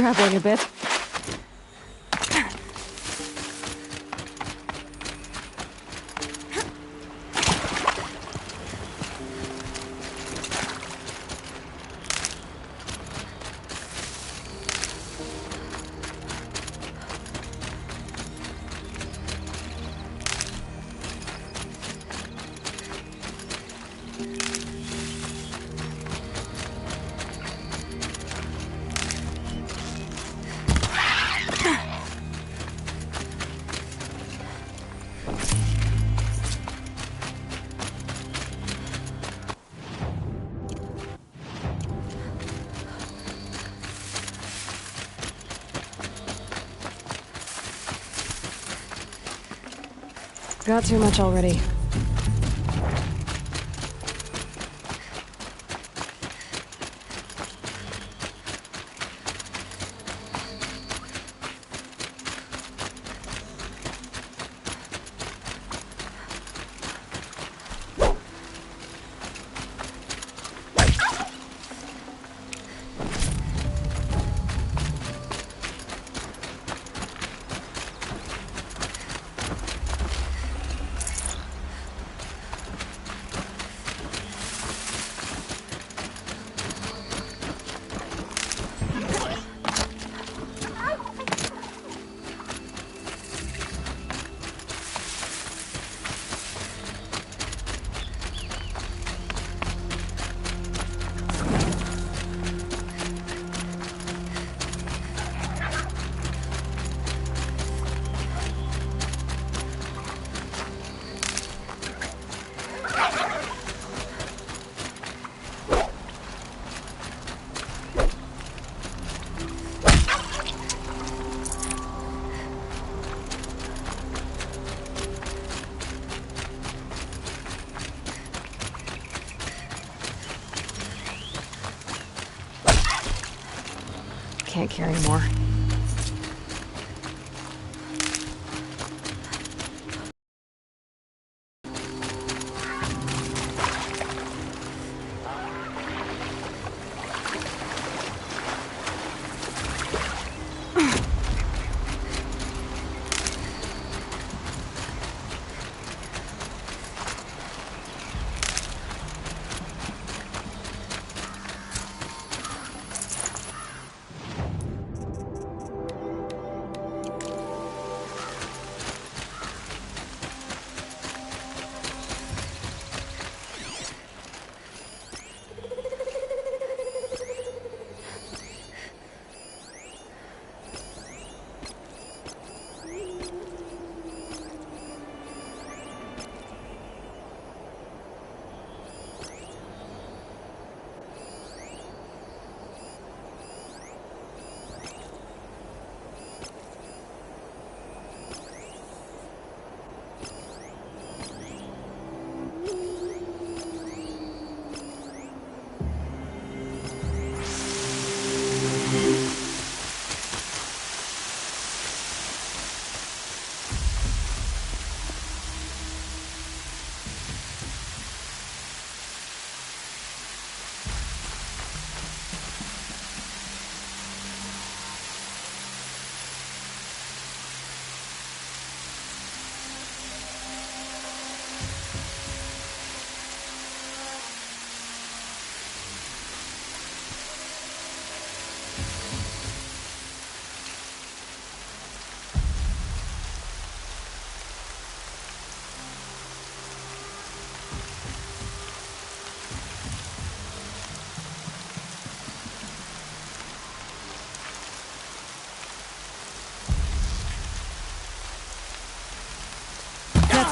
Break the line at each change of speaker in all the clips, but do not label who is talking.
Scrabbling a bit. Got too much already. Can't carry more.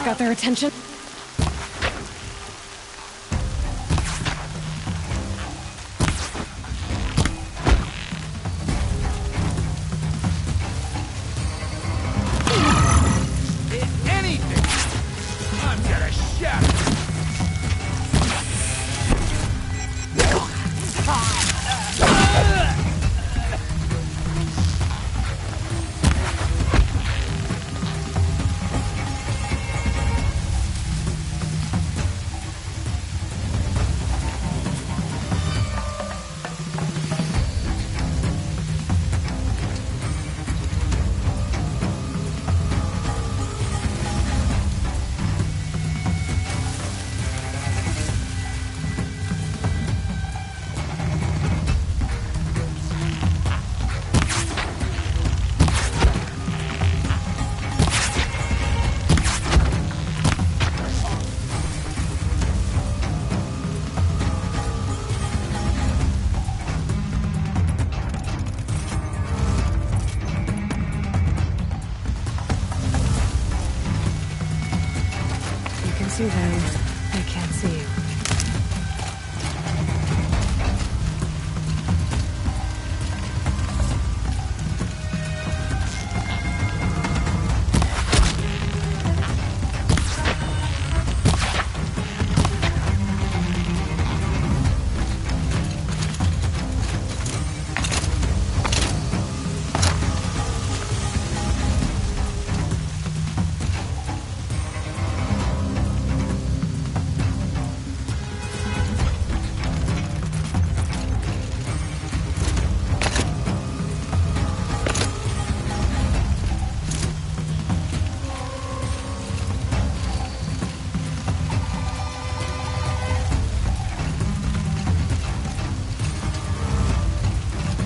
That's got their attention.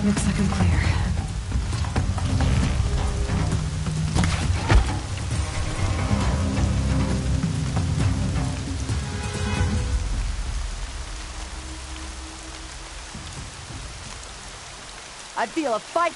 Looks like I'm clear.
I feel a fight.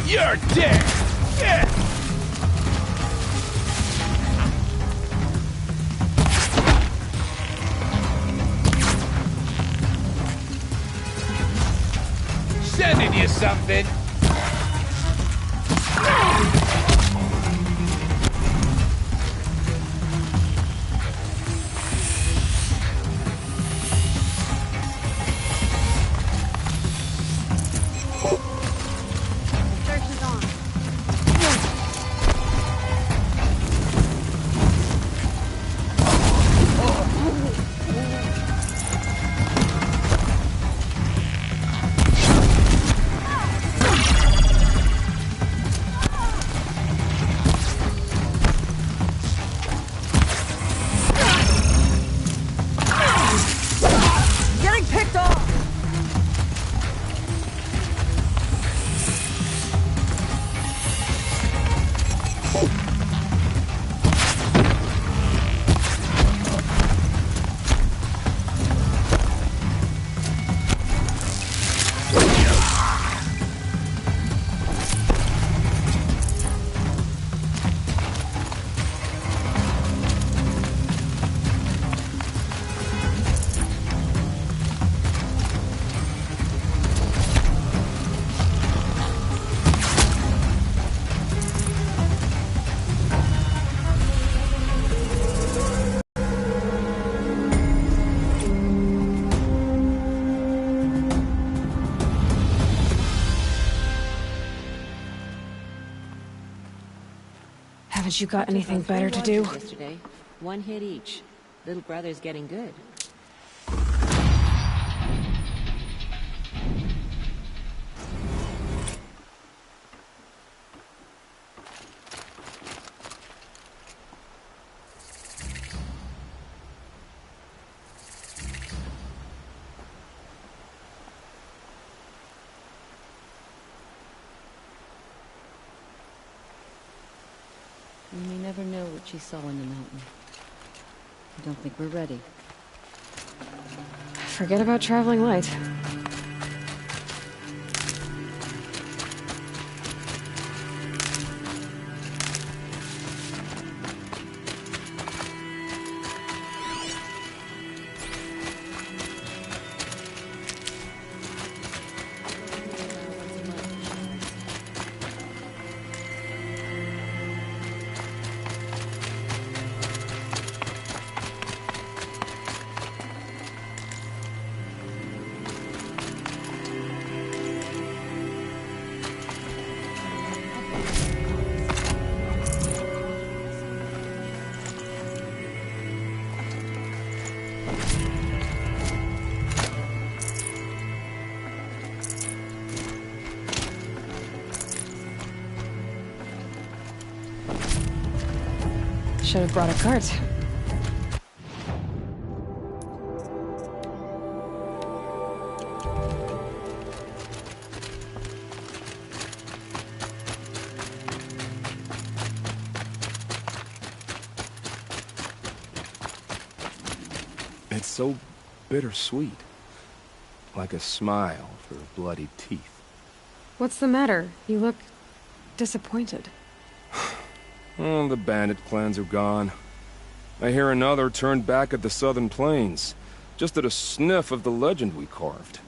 You're dead! Yeah. Sending you something.
Haven't you got anything better to do?
Yesterday. One hit each. Little brother's getting good. We may never know what she saw in the mountain. I don't think we're ready.
Forget about traveling light. Should have brought a cart.
It's so bittersweet. Like a smile for bloody teeth.
What's the matter? You look disappointed.
Oh, the bandit clans are gone. I hear another turned back at the southern plains, just at a sniff of the legend we carved.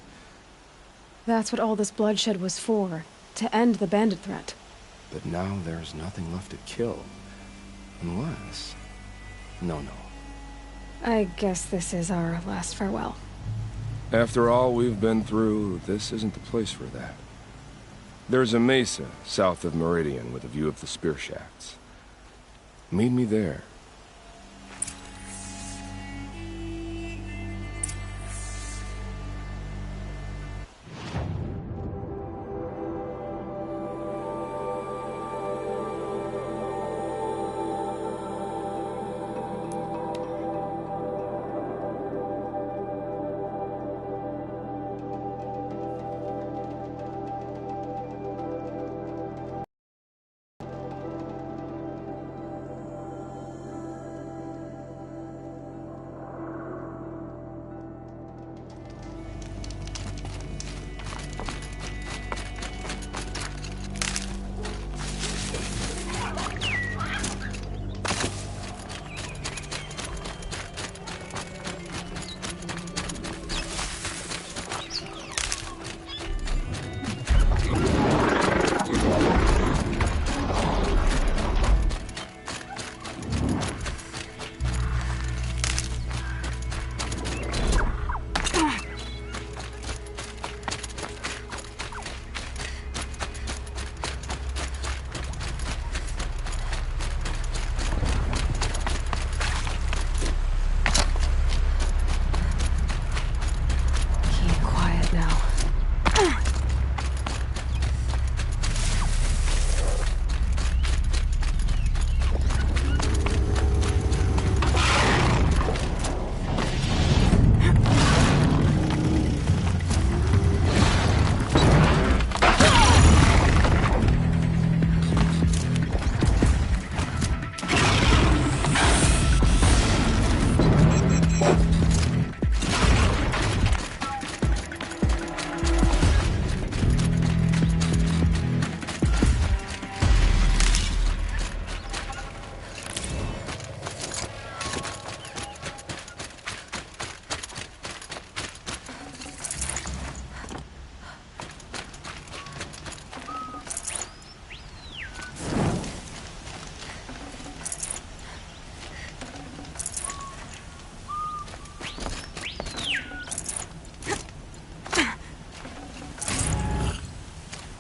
That's what all this bloodshed was for, to end the bandit threat.
But now there's nothing left to kill. Unless... No.
I guess this is our last farewell.
After all we've been through, this isn't the place for that. There's a mesa south of Meridian with a view of the spear shafts. Meet me there.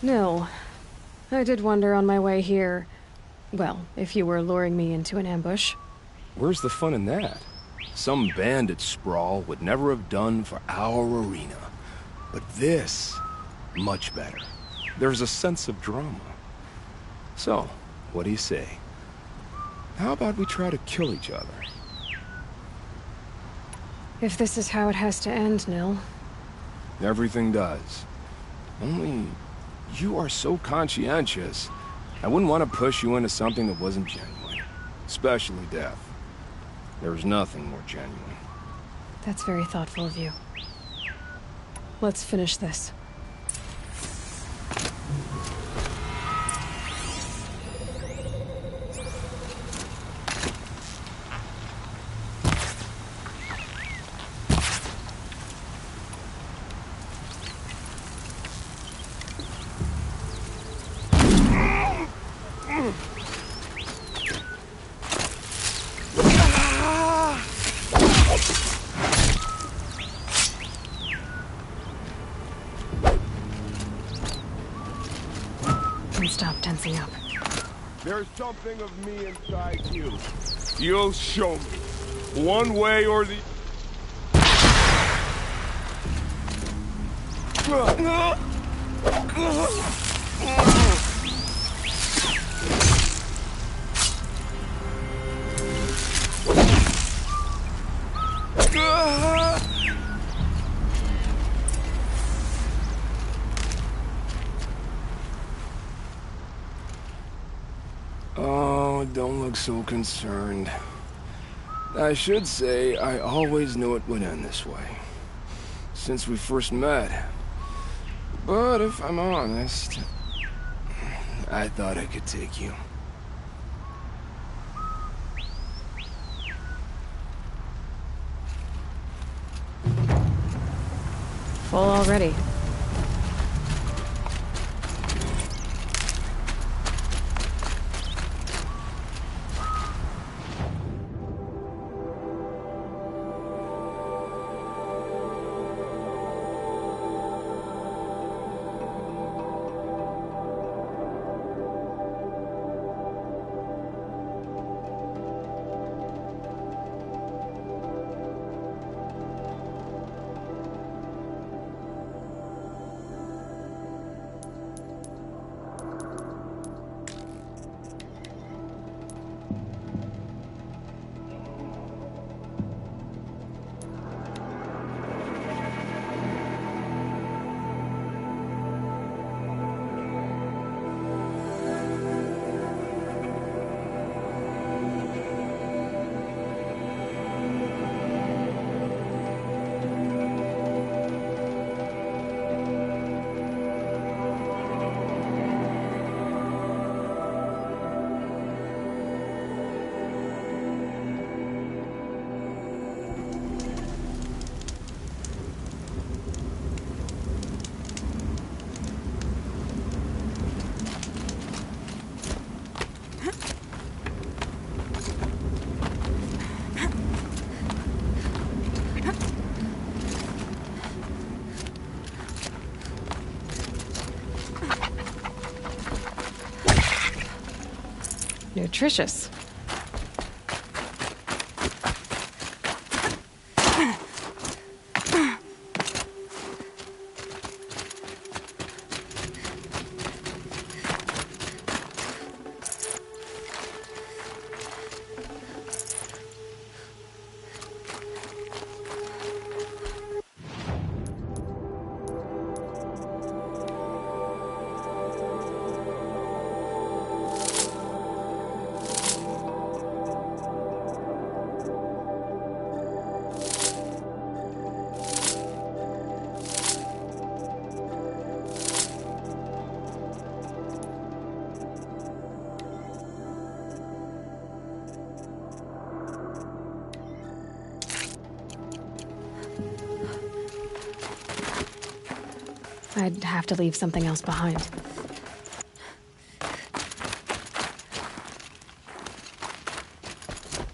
No. I did wonder on my way here... Well, if you were luring me into an ambush.
Where's the fun in that? Some bandit sprawl would never have done for our arena. But this, much better. There's a sense of drama. So, what do you say? How about we try to kill each other?
If this is how it has to end, Nil.
Everything does. Only, you are so conscientious. I wouldn't want to push you into something that wasn't genuine. Especially death. There's nothing more genuine.
That's very thoughtful of you. Let's finish this. Stop tensing up.
There's something of me inside you. You'll show me. One way or the...
look so concerned. I should say I always knew it would end this way. Since we first met. But if I'm honest, I thought I could take you.
Full already. Nutritious. I'd have to leave something else behind.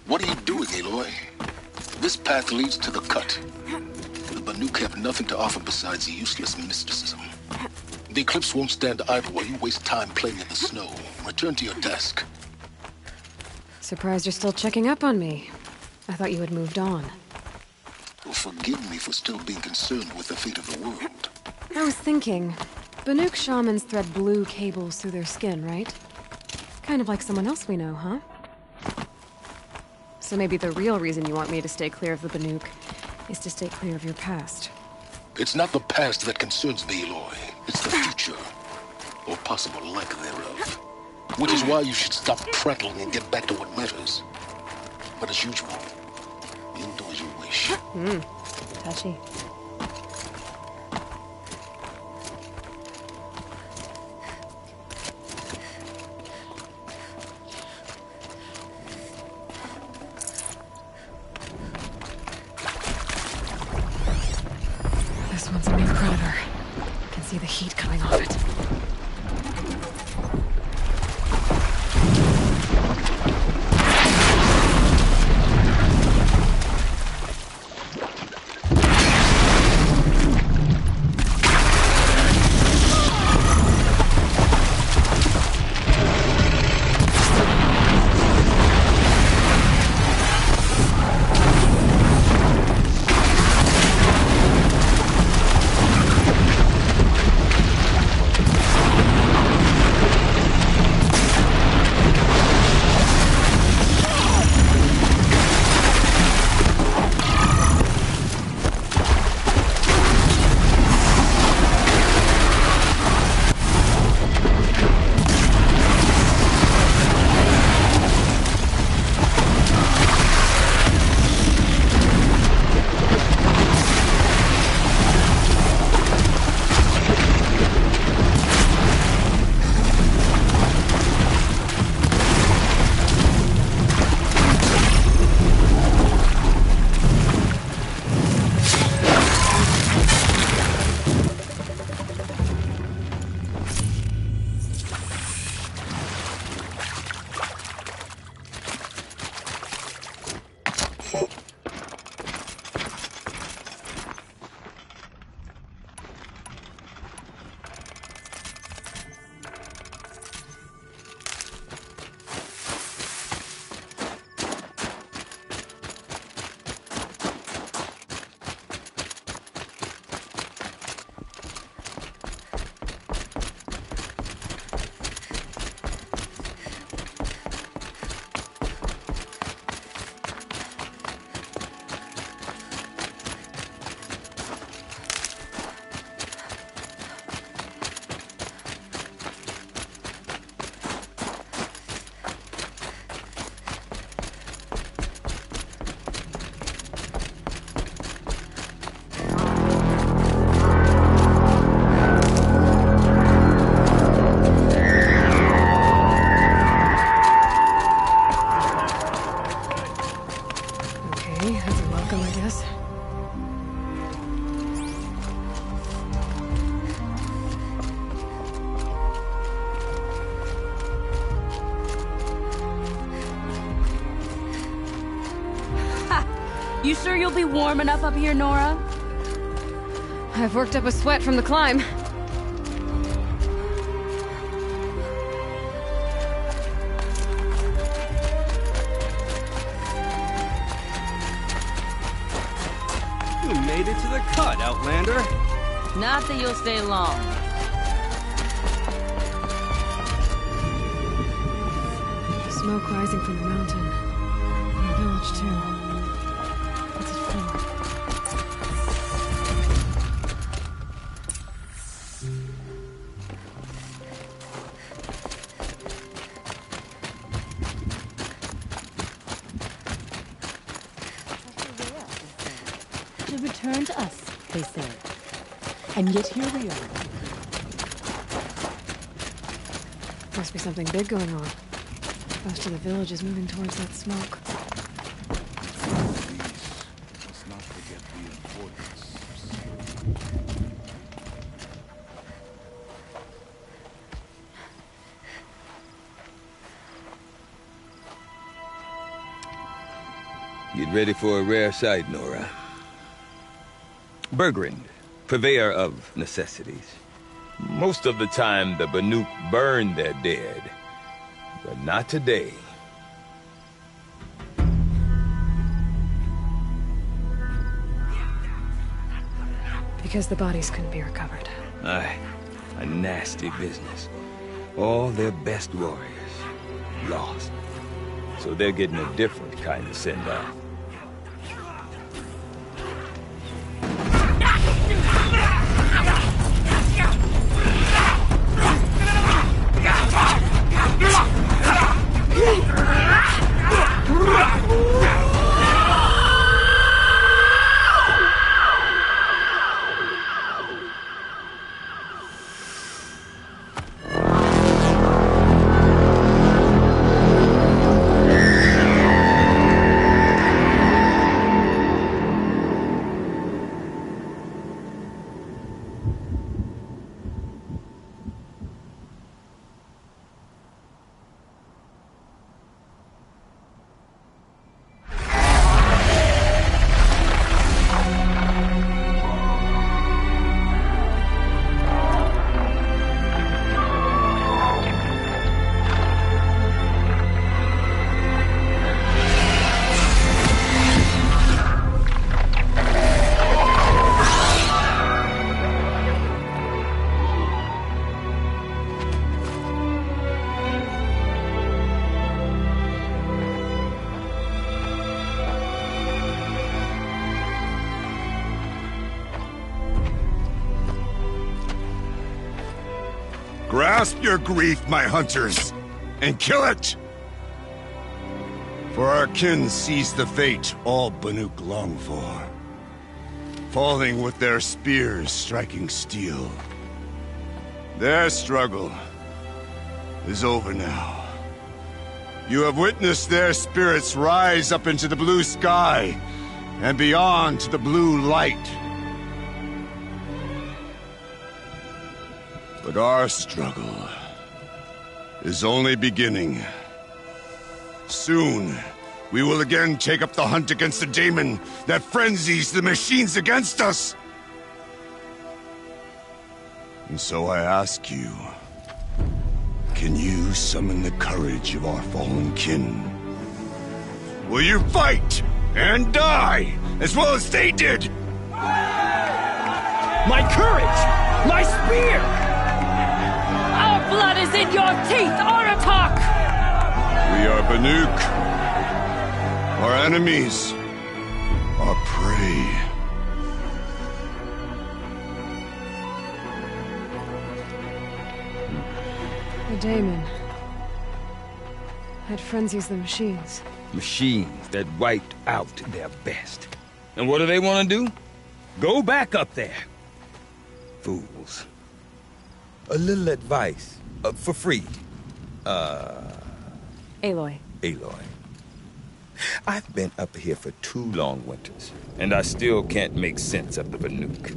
What are you doing, Aloy? This path leads to the cut. The Banuk have nothing to offer besides useless mysticism. The Eclipse won't stand idle while you waste time playing in the snow. Return to your task.
Surprised you're still checking up on me. I thought you had moved on.
Well, forgive me for still being concerned with the fate of the world.
I was thinking, Banuk shamans thread blue cables through their skin, right? Kind of like someone else we know, huh? So maybe the real reason you want me to stay clear of the Banuk is to stay clear of your past.
It's not the past that concerns me, Aloy. It's the future. Or possible lack thereof. Which is why you should stop prattling and get back to what matters. But as usual, you'll do as you wish.
Touchy. This one's a new predator. I can see the heat coming off it.
You sure you'll be warm enough up here, Nora?
I've worked up a sweat from the climb.
You made it to the cut, Outlander.
Not that you'll stay long.
Smoke rising from the mountain. And the village, too. What's it for?
To return to us, they said. And yet here we are.
Must be something big going on. Most of the village is moving towards that smoke.
Let's not forget the importance.
Get ready for a rare sight, Nora. Bergrind, purveyor of necessities. Most of the time, the Banuk burn their dead. But not today.
Because the bodies couldn't be recovered.
Aye, a nasty business. All their best warriors lost. So they're getting a different kind of send-off.
Grasp your grief, my hunters, and kill it! For our kin sees the fate all Banuk long for. Falling with their spears striking steel. Their struggle is over now. You have witnessed their spirits rise up into the blue sky and beyond to the blue light. But our struggle is only beginning. Soon, we will again take up the hunt against the daemon that frenzies the machines against us. And so I ask you, can you summon the courage of our fallen kin? Will you fight and die as well as they did?
My courage! My spear!
Our blood is in your teeth, Aratak!
We are Banuk. Our enemies are prey.
The daemon. That frenzies the machines.
Machines that wiped out their best. And what do they want to do? Go back up there. Fools. A little advice. For free.
Aloy.
Aloy. I've been up here for 2 long winters, and I still can't make sense of the Banuk.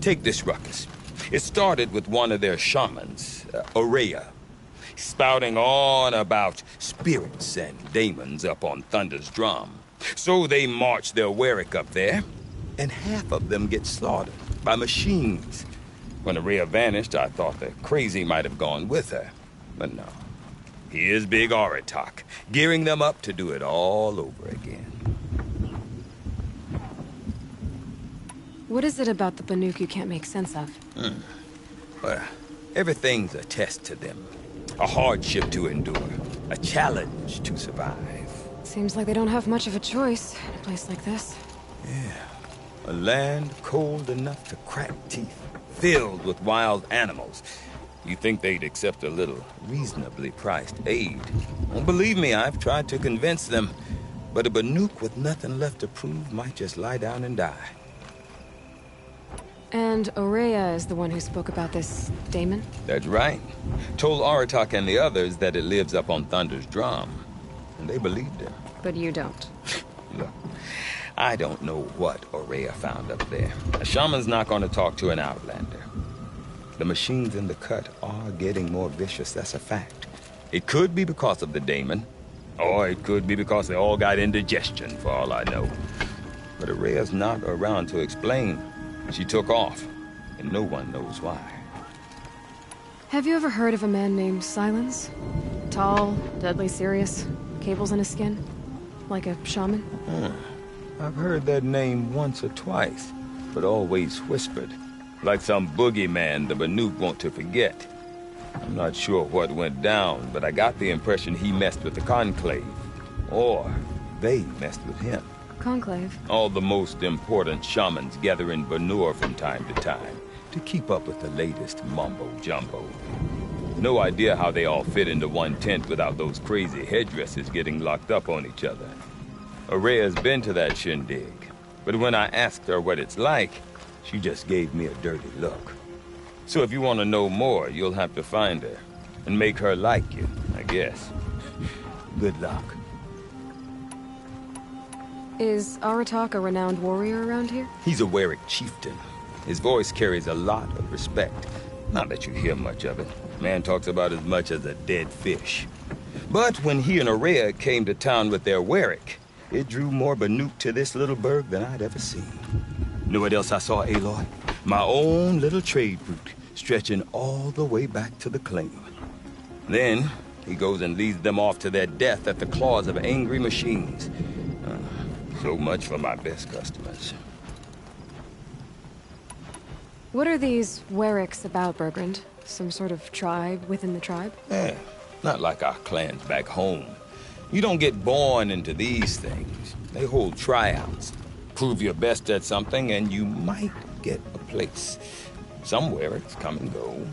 Take this ruckus. It started with one of their shamans, Aurea, spouting on about spirits and daemons up on Thunder's drum. So they march their Warwick up there, and half of them get slaughtered by machines. When Araya vanished, I thought the crazy might have gone with her. But no. Here's Big Aratak, gearing them up to do it all over again.
What is it about the Banuk you can't make sense of?
Well, everything's a test to them. A hardship to endure. A challenge to survive.
Seems like they don't have much of a choice in a place like this.
Yeah. A land cold enough to crack teeth. Filled with wild animals. You think they'd accept a little reasonably priced aid. Well, believe me, I've tried to convince them. But a Banuk with nothing left to prove might just lie down and die.
And Araya is the one who spoke about this daemon?
That's right. Told Aratak and the others that it lives up on Thunder's drum. And they believed him.
But you don't.
Look, I don't know what Araya found up there. A shaman's not going to talk to an outlander. The machines in the cut are getting more vicious, that's a fact. It could be because of the daemon, or it could be because they all got indigestion, for all I know. But Araya's not around to explain. She took off, and no one knows why.
Have you ever heard of a man named Silence? Tall, deadly serious, cables in his skin? Like a shaman?
I've heard that name once or twice, but always whispered. Like some boogeyman the Banuk want to forget. I'm not sure what went down, but I got the impression he messed with the Conclave. Or they messed with him.
Conclave?
All the most important shamans gather in Banur from time to time to keep up with the latest mumbo-jumbo. No idea how they all fit into one tent without those crazy headdresses getting locked up on each other. Araya's been to that shindig, but when I asked her what it's like, she just gave me a dirty look. So if you want to know more, you'll have to find her and make her like you, I guess. Good luck.
Is Aratak a renowned warrior around here?
He's a Warwick chieftain. His voice carries a lot of respect. Not that you hear much of it. Man talks about as much as a dead fish. But when he and Araya came to town with their Warwick, it drew more Banuk to this little burg than I'd ever seen. Know what else I saw, Aloy? My own little trade route, stretching all the way back to the claim. Then, he goes and leads them off to their death at the claws of angry machines. So much for my best customers.
What are these Warwicks about, Bergrand? Some sort of tribe within the tribe?
Yeah, not like our clans back home. You don't get born into these things. They hold tryouts. Prove your best at something and you might get a place. Somewhere it's come and go.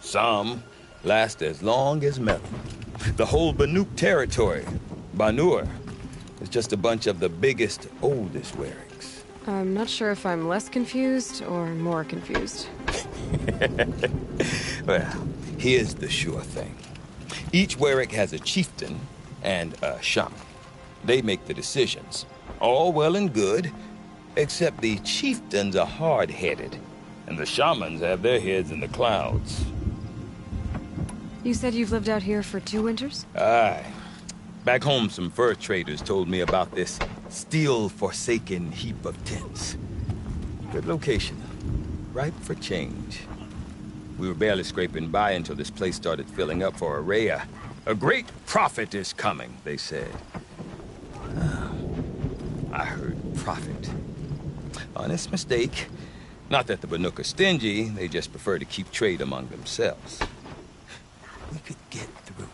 Some last as long as metal. The whole Banuk territory, Banur, is just a bunch of the biggest, oldest Warwicks.
I'm not sure if I'm less confused or more confused.
Well, here's the sure thing. Each Warwick has a chieftain and a shaman. They make the decisions. All well and good, except the chieftains are hard-headed, and the shamans have their heads in the clouds.
You said you've lived out here for 2 winters?
Aye. Back home, some fur traders told me about this steel-forsaken heap of tents. Good location. Ripe for change. We were barely scraping by until this place started filling up for Araya. A great prophet is coming, they said. I heard prophet. Honest mistake. Not that the Banuk are stingy, they just prefer to keep trade among themselves. We could get through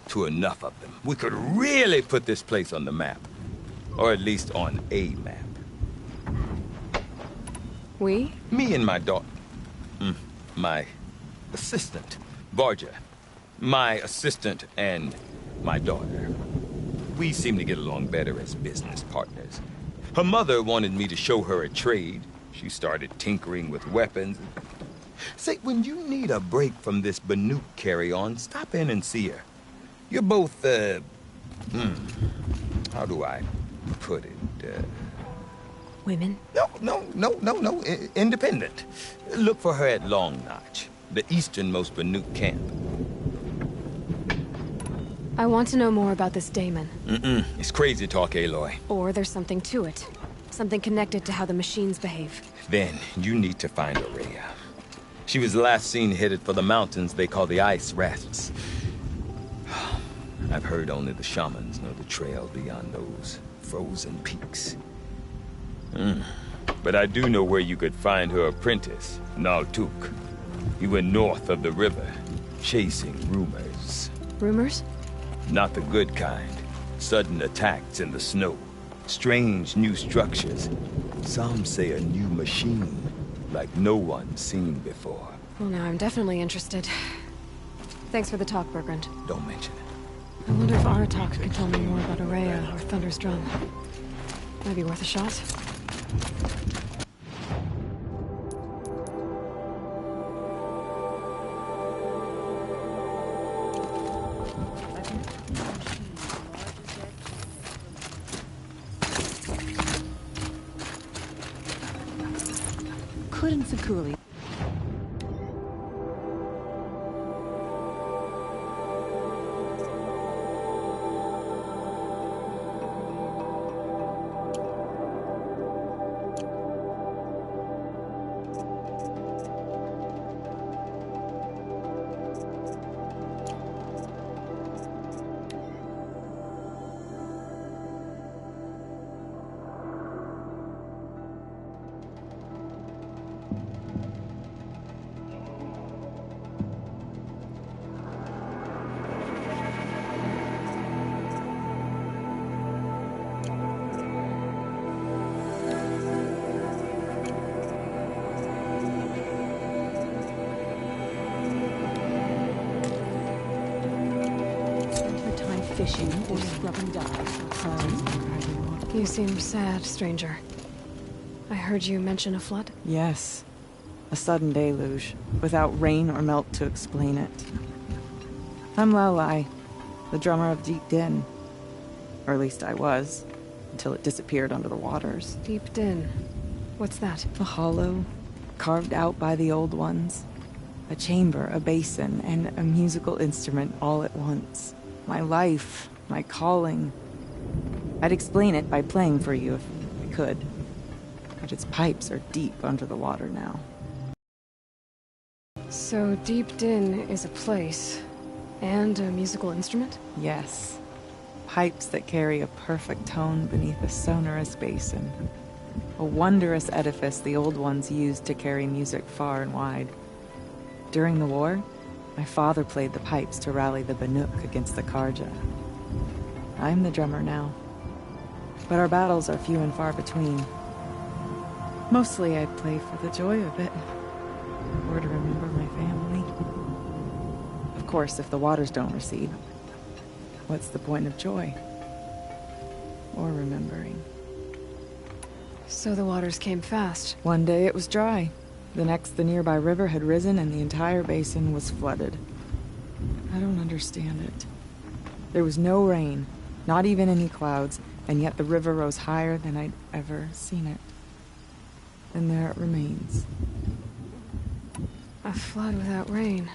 to enough of them. We could really put this place on the map. Or at least on a map.
We?
Me and my daughter. My assistant, Varja. My assistant and my daughter. We seem to get along better as business partners. Her mother wanted me to show her a trade. She started tinkering with weapons. Say, when you need a break from this Banuk carry-on, stop in and see her. You're both, how do I put it?
Women?
No. Independent. Look for her at Long Notch, the easternmost Banuk camp.
I want to know more about this daemon.
It's crazy talk, Aloy.
Or there's something to it. Something connected to how the machines behave.
Then, you need to find Aurea. She was last seen headed for the mountains they call the Ice Rafts. I've heard only the shamans know the trail beyond those frozen peaks. But I do know where you could find her apprentice, Naltuk. He went north of the river, chasing rumors.
Rumors?
Not the good kind. Sudden attacks in the snow. Strange new structures. Some say a new machine, like no one's seen before.
Well, now I'm definitely interested. Thanks for the talk, Bergrand.
Don't mention it.
I wonder if Aratak could tell me more about Aurea or Thunder's drum. Might be worth a shot.
Couldn't Sakuli? Fishing or scrubbing dives.
You seem sad, stranger. I heard you mention a flood?
Yes. A sudden deluge, without rain or melt to explain it. I'm Lelai, the drummer of Deep Din. Or at least I was, until it disappeared under the waters.
Deep Din. What's that?
A hollow, carved out by the old ones. A chamber, a basin, and a musical instrument all at once. My life, my calling. I'd explain it by playing for you if I could. But its pipes are deep under the water now.
So Deep Din is a place, and a musical instrument?
Yes. Pipes that carry a perfect tone beneath a sonorous basin. A wondrous edifice the old ones used to carry music far and wide. During the war, my father played the pipes to rally the Banuk against the Karja. I'm the drummer now. But our battles are few and far between. Mostly I play for the joy of it. Or to remember my family. Of course, if the waters don't recede, what's the point of joy? Or remembering?
So the waters came fast.
One day it was dry. The next, the nearby river had risen and the entire basin was flooded. I don't understand it. There was no rain, not even any clouds, and yet the river rose higher than I'd ever seen it. And there it remains.
A flood without rain.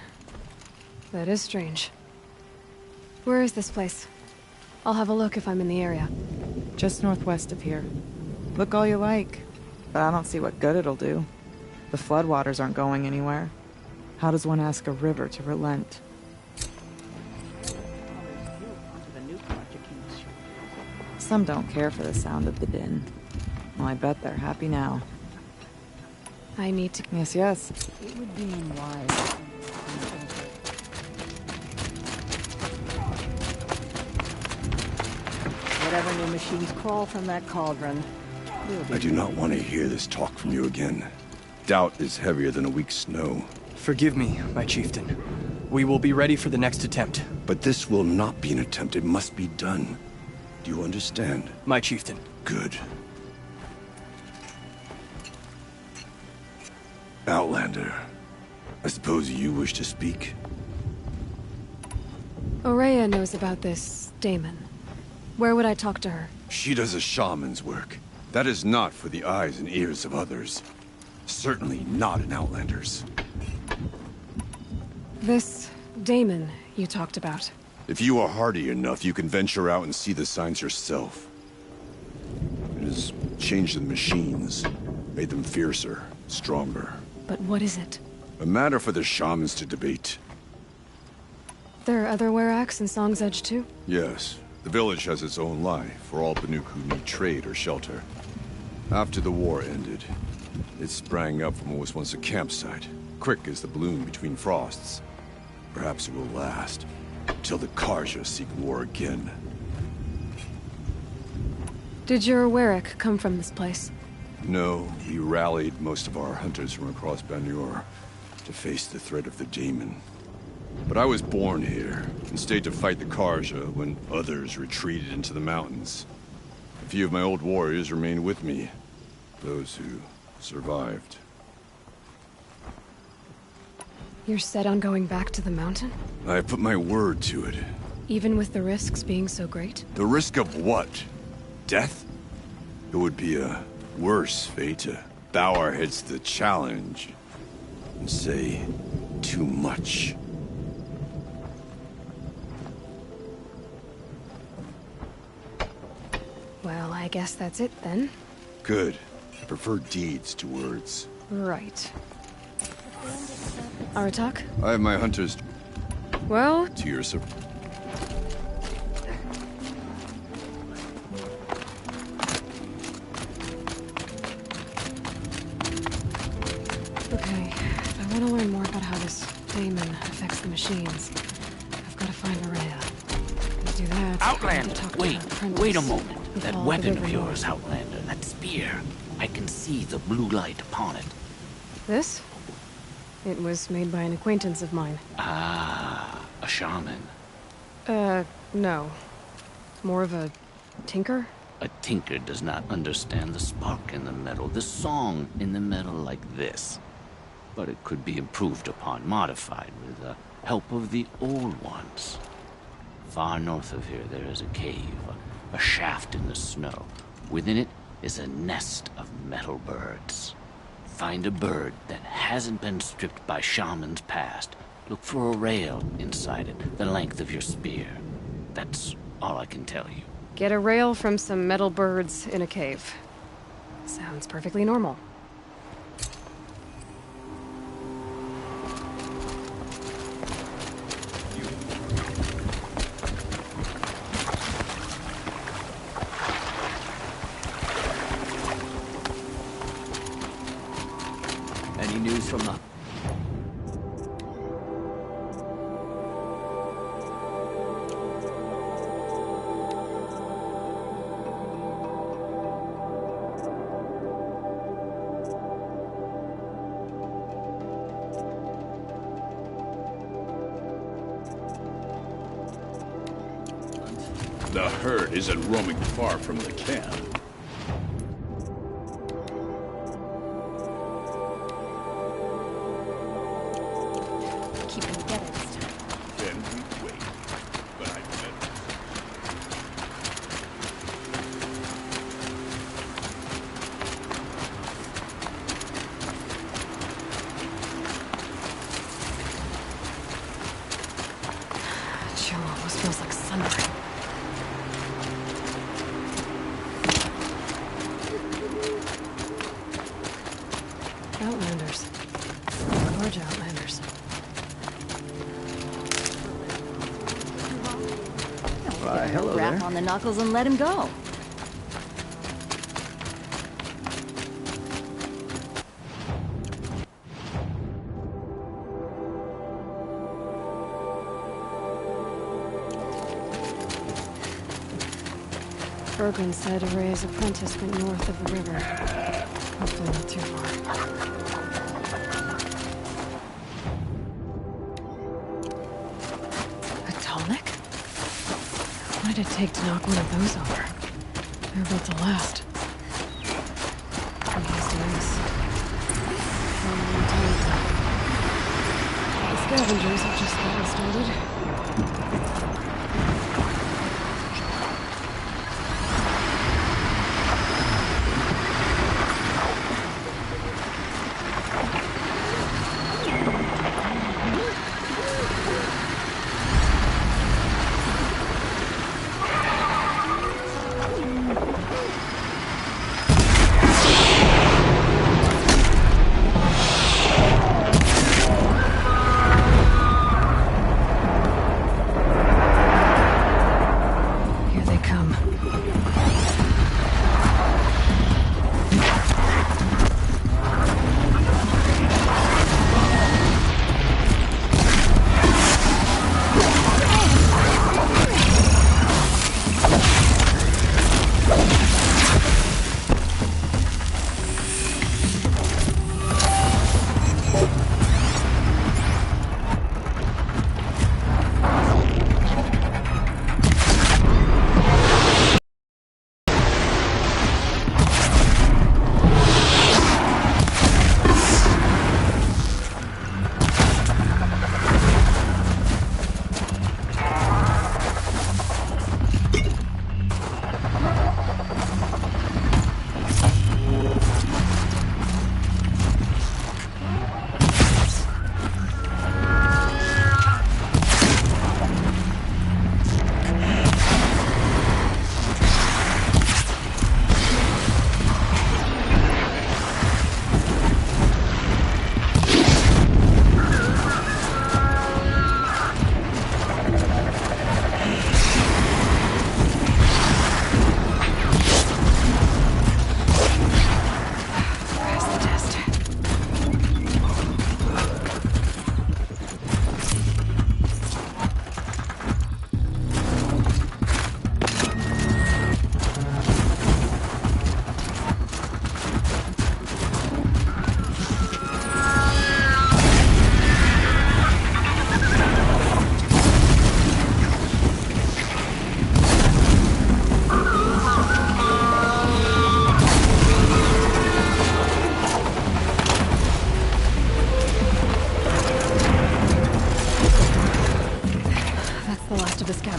That is strange. Where is this place? I'll have a look if I'm in the area.
Just northwest of here. Look all you like, but I don't see what good it'll do. The floodwaters aren't going anywhere. How does one ask a river to relent? Some don't care for the sound of the din. Well, I bet they're happy now.
I need to...
Yes, yes.
It would be wise. Whatever new machines crawl from that cauldron.
I do not want to hear this talk from you again. Doubt is heavier than a week's snow.
Forgive me, my chieftain. We will be ready for the next attempt.
But this will not be an attempt. It must be done. Do you understand?
My chieftain.
Good. Outlander, I suppose you wish to speak?
Aurea knows about this daemon. Where would I talk to her?
She does a shaman's work. That is not for the eyes and ears of others. Certainly not an Outlander's.
This daemon you talked about.
If you are hardy enough, you can venture out and see the signs yourself. It has changed the machines, made them fiercer, stronger.
But what is it?
A matter for the shamans to debate.
There are other Weraks in Song's Edge too?
Yes. The village has its own life for all Banuk who need trade or shelter. After the war ended, it sprang up from what was once a campsite, quick as the bloom between frosts. Perhaps it will last, till the Karja seek war again.
Did your Werak come from this place?
No, we rallied most of our hunters from across Banur to face the threat of the demon. But I was born here, and stayed to fight the Karja when others retreated into the mountains. A few of my old warriors remained with me, those who survived.
You're set on going back to the mountain?
I put my word to it.
Even with the risks being so great?
The risk of what? Death? It would be a worse fate to bow our heads to the challenge and say too much.
Well, I guess that's it then.
Good. I prefer deeds to words.
Right. Aratak?
I have my hunters
Well,
to your service.
okay. If I want to learn more about how this daemon affects the machines, I've got to find Araya. To do that, I have to
Outlander!
talk to
Wait,
her apprentice
wait a moment.
who
That
followed the
weapon
river
of yours,
north.
Outlander, that spear. I can see the blue light upon it.
This? It was made by an acquaintance of mine.
Ah, a shaman.
No. More of a tinker?
A tinker does not understand the spark in the metal, the song in the metal like this. But it could be improved upon, modified with the help of the old ones. Far north of here there is a cave, a shaft in the snow. Within it is a nest of metal birds. Find a bird that hasn't been stripped by shamans past. Look for a rail inside it, the length of your spear. That's all I can tell you.
Get a rail from some metal birds in a cave. Sounds perfectly normal.
Any news from the...
The herd isn't roaming far from the camp.
Keep them together this time.
Then we wait. But I bet.
Chill almost feels like sunburn. Outlanders. Large outlanders.
Why, hello
Rap
there.
on the knuckles and let him go.
Bergren said Araya's apprentice went north of the river. Hopefully not too far. A tonic? What did it take to knock one of those over? They're built to last. I'm used to this. The scavengers have just gotten started.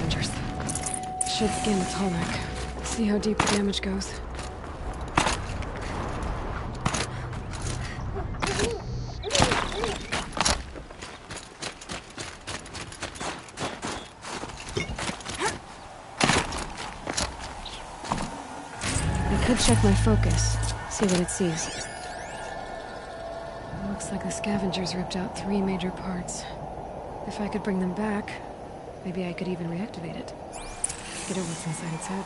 scavengers. Should scan the tall neck. See how deep the damage goes. I could check my focus, see what it sees. Looks like the scavengers ripped out 3 major parts. If I could bring them back, maybe I could even reactivate it. Get at what's inside its head.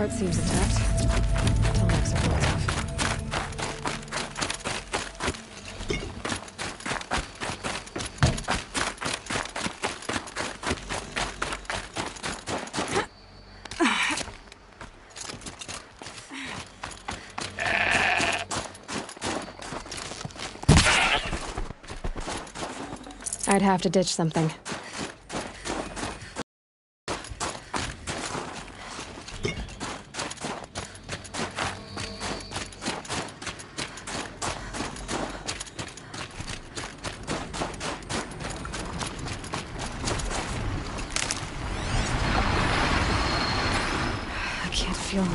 That seems intact. Tallnecks are bulletproof. I'd have to ditch something. I can't feel it.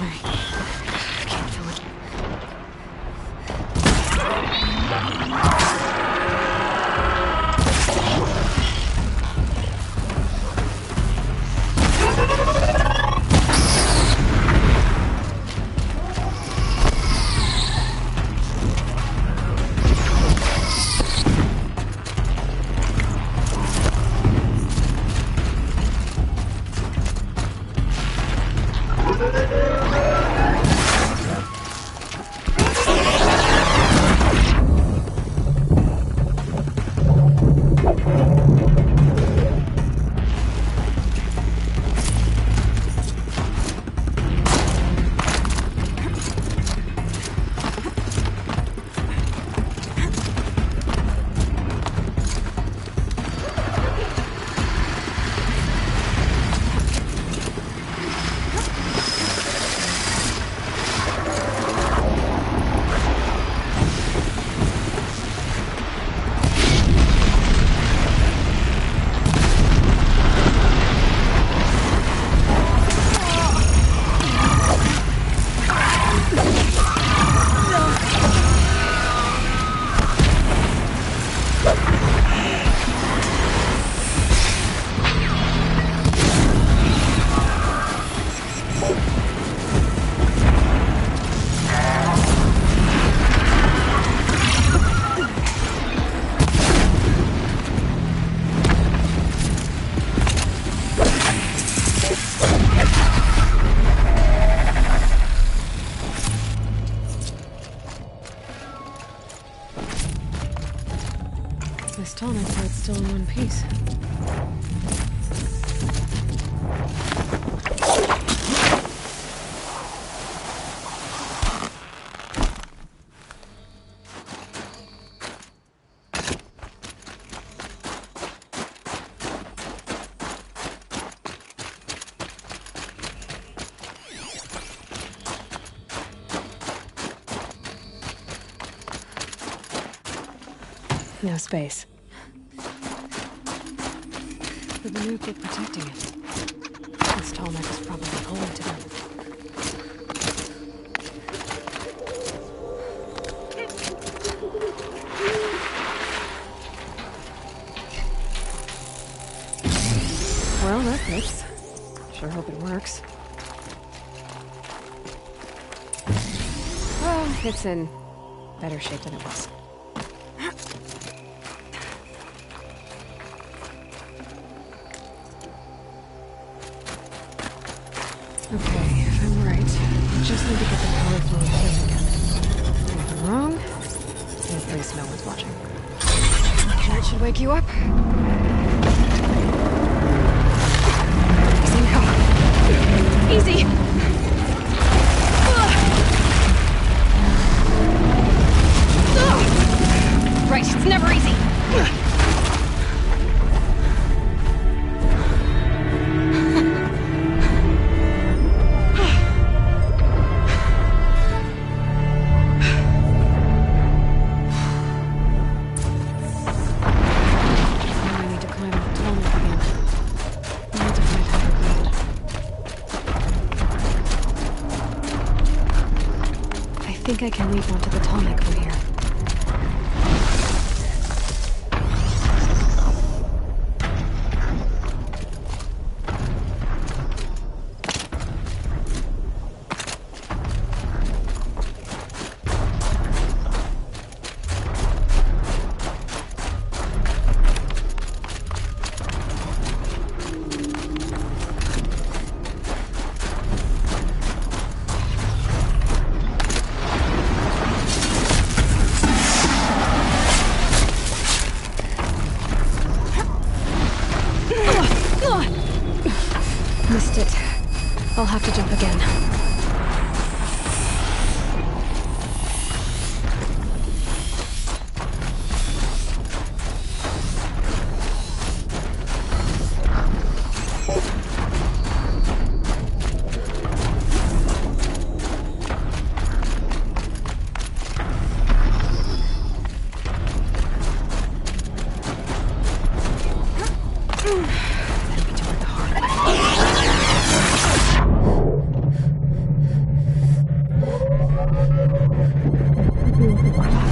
This tallneck part's still in one piece. No space. The Banuk were protecting it. This tallneck is probably holy to them. Well, that fits. Sure hope it works. Well, it's in better shape than it was. Okay, I'm right. Just need to get the power flow in place again. Anything wrong? In place no one's watching. That should wake you up. Easy now. Easy! Right, it's never easy. I think I can leap onto the tallneck from here. it. I'll have to jump again.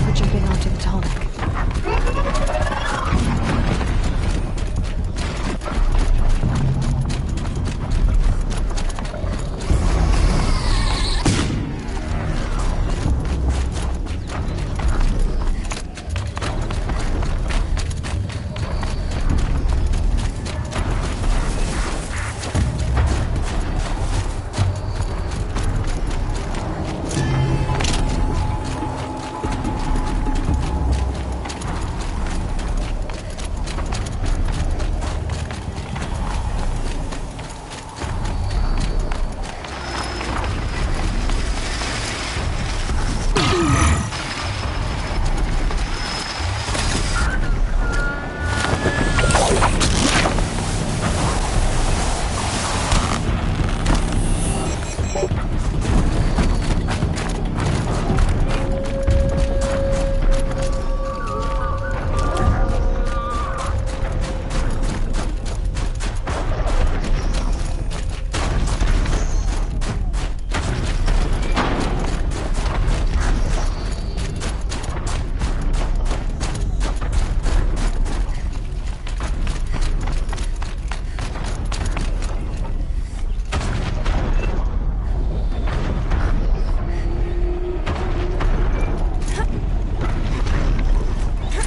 For jumping onto the tonic.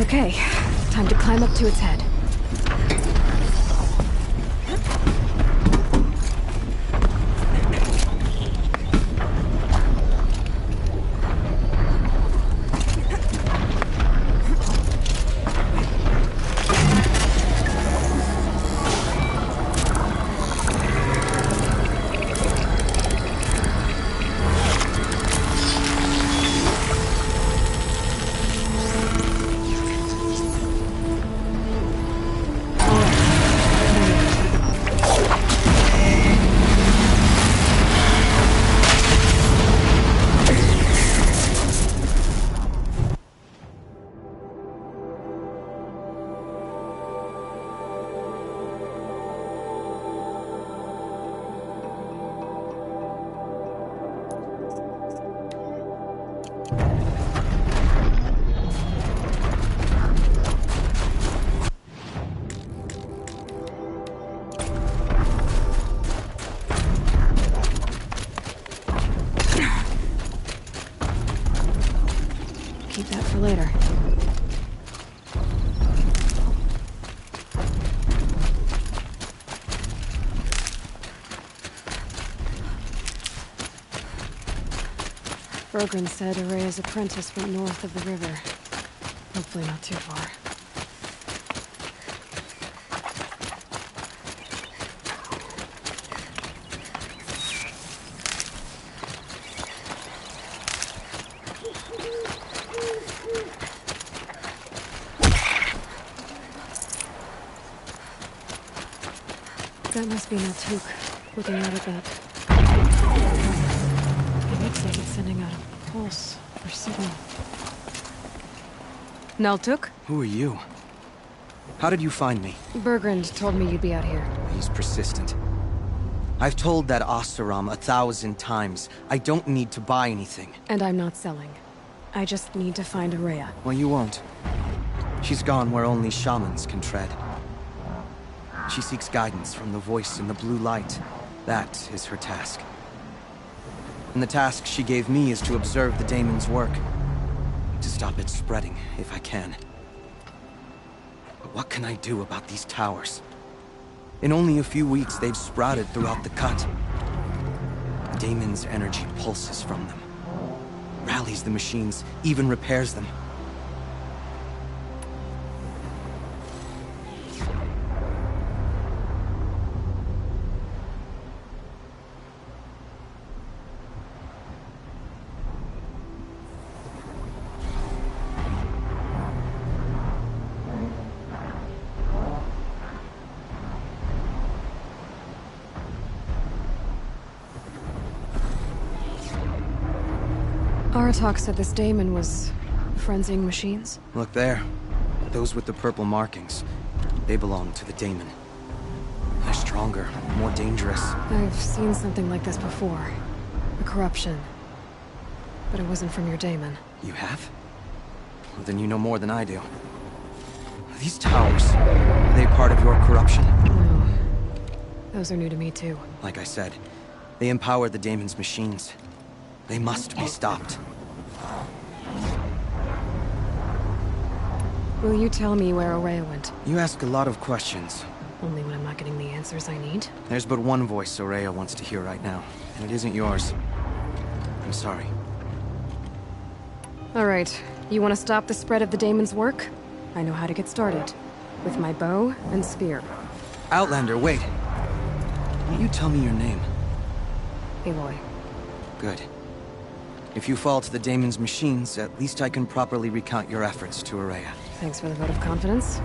Okay, time to climb up to its head. Keep that for later. Bergren said Araya's apprentice went north of the river. Hopefully not too far. That must be Naltuk, looking out at that. It looks like it's sending out a pulse or signal. Naltuk?
Who are you? How did you find me?
Bergrand told me you'd be out here.
He's persistent. I've told that Oseram 1,000 times. I don't need to buy anything.
And I'm not selling. I just need to find Araya.
Well, you won't. She's gone where only shamans can tread. She seeks guidance from the voice in the blue light. That is her task. And the task she gave me is to observe the daemon's work. To stop it spreading, if I can. But what can I do about these towers? In only a few weeks, they've sprouted throughout the cut. The daemon's energy pulses from them. Rallies the machines, even repairs them.
Aratak said this daemon was frenzying machines.
Look there. Those with the purple markings. They belong to the daemon. They're stronger, more dangerous.
I've seen something like this before. A corruption. But it wasn't from your daemon.
You have? Well, then you know more than I do. These towers, are they part of your corruption?
No. Those are new to me too.
Like I said, they empower the daemon's machines. They must be stopped.
Will you tell me where Ourea went?
You ask a lot of questions.
Only when I'm not getting the answers I need.
There's but one voice Ourea wants to hear right now, and it isn't yours. I'm sorry.
Alright, you want to stop the spread of the daemon's work? I know how to get started. With my bow and spear.
Outlander, wait. Won't you tell me your name?
Aloy.
Good. If you fall to the daemon's machines, at least I can properly recount your efforts to Ourea.
Thanks for the vote of confidence.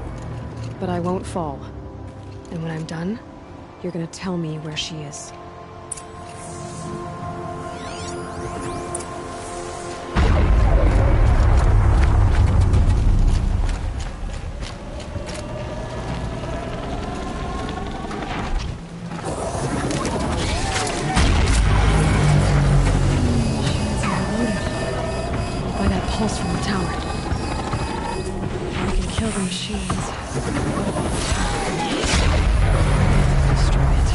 But I won't fall. And when I'm done, you're gonna tell me where she is. By that pulse from the tower. We can kill the machines. Destroy it.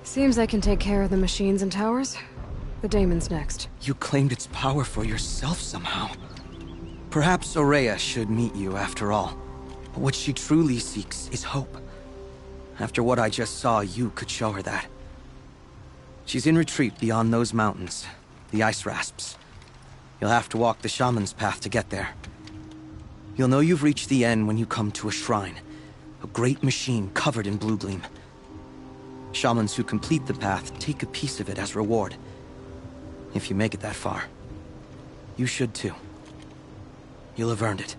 Seems I can take care of the machines and towers. The daemon's next.
You claimed its power for yourself somehow. Perhaps Ourea should meet you after all. What she truly seeks is hope. After what I just saw, you could show her that. She's in retreat beyond those mountains, the ice rasps. You'll have to walk the shaman's path to get there. You'll know you've reached the end when you come to a shrine. A great machine covered in blue gleam. Shamans who complete the path take a piece of it as reward. If you make it that far, you should too. You'll have earned it.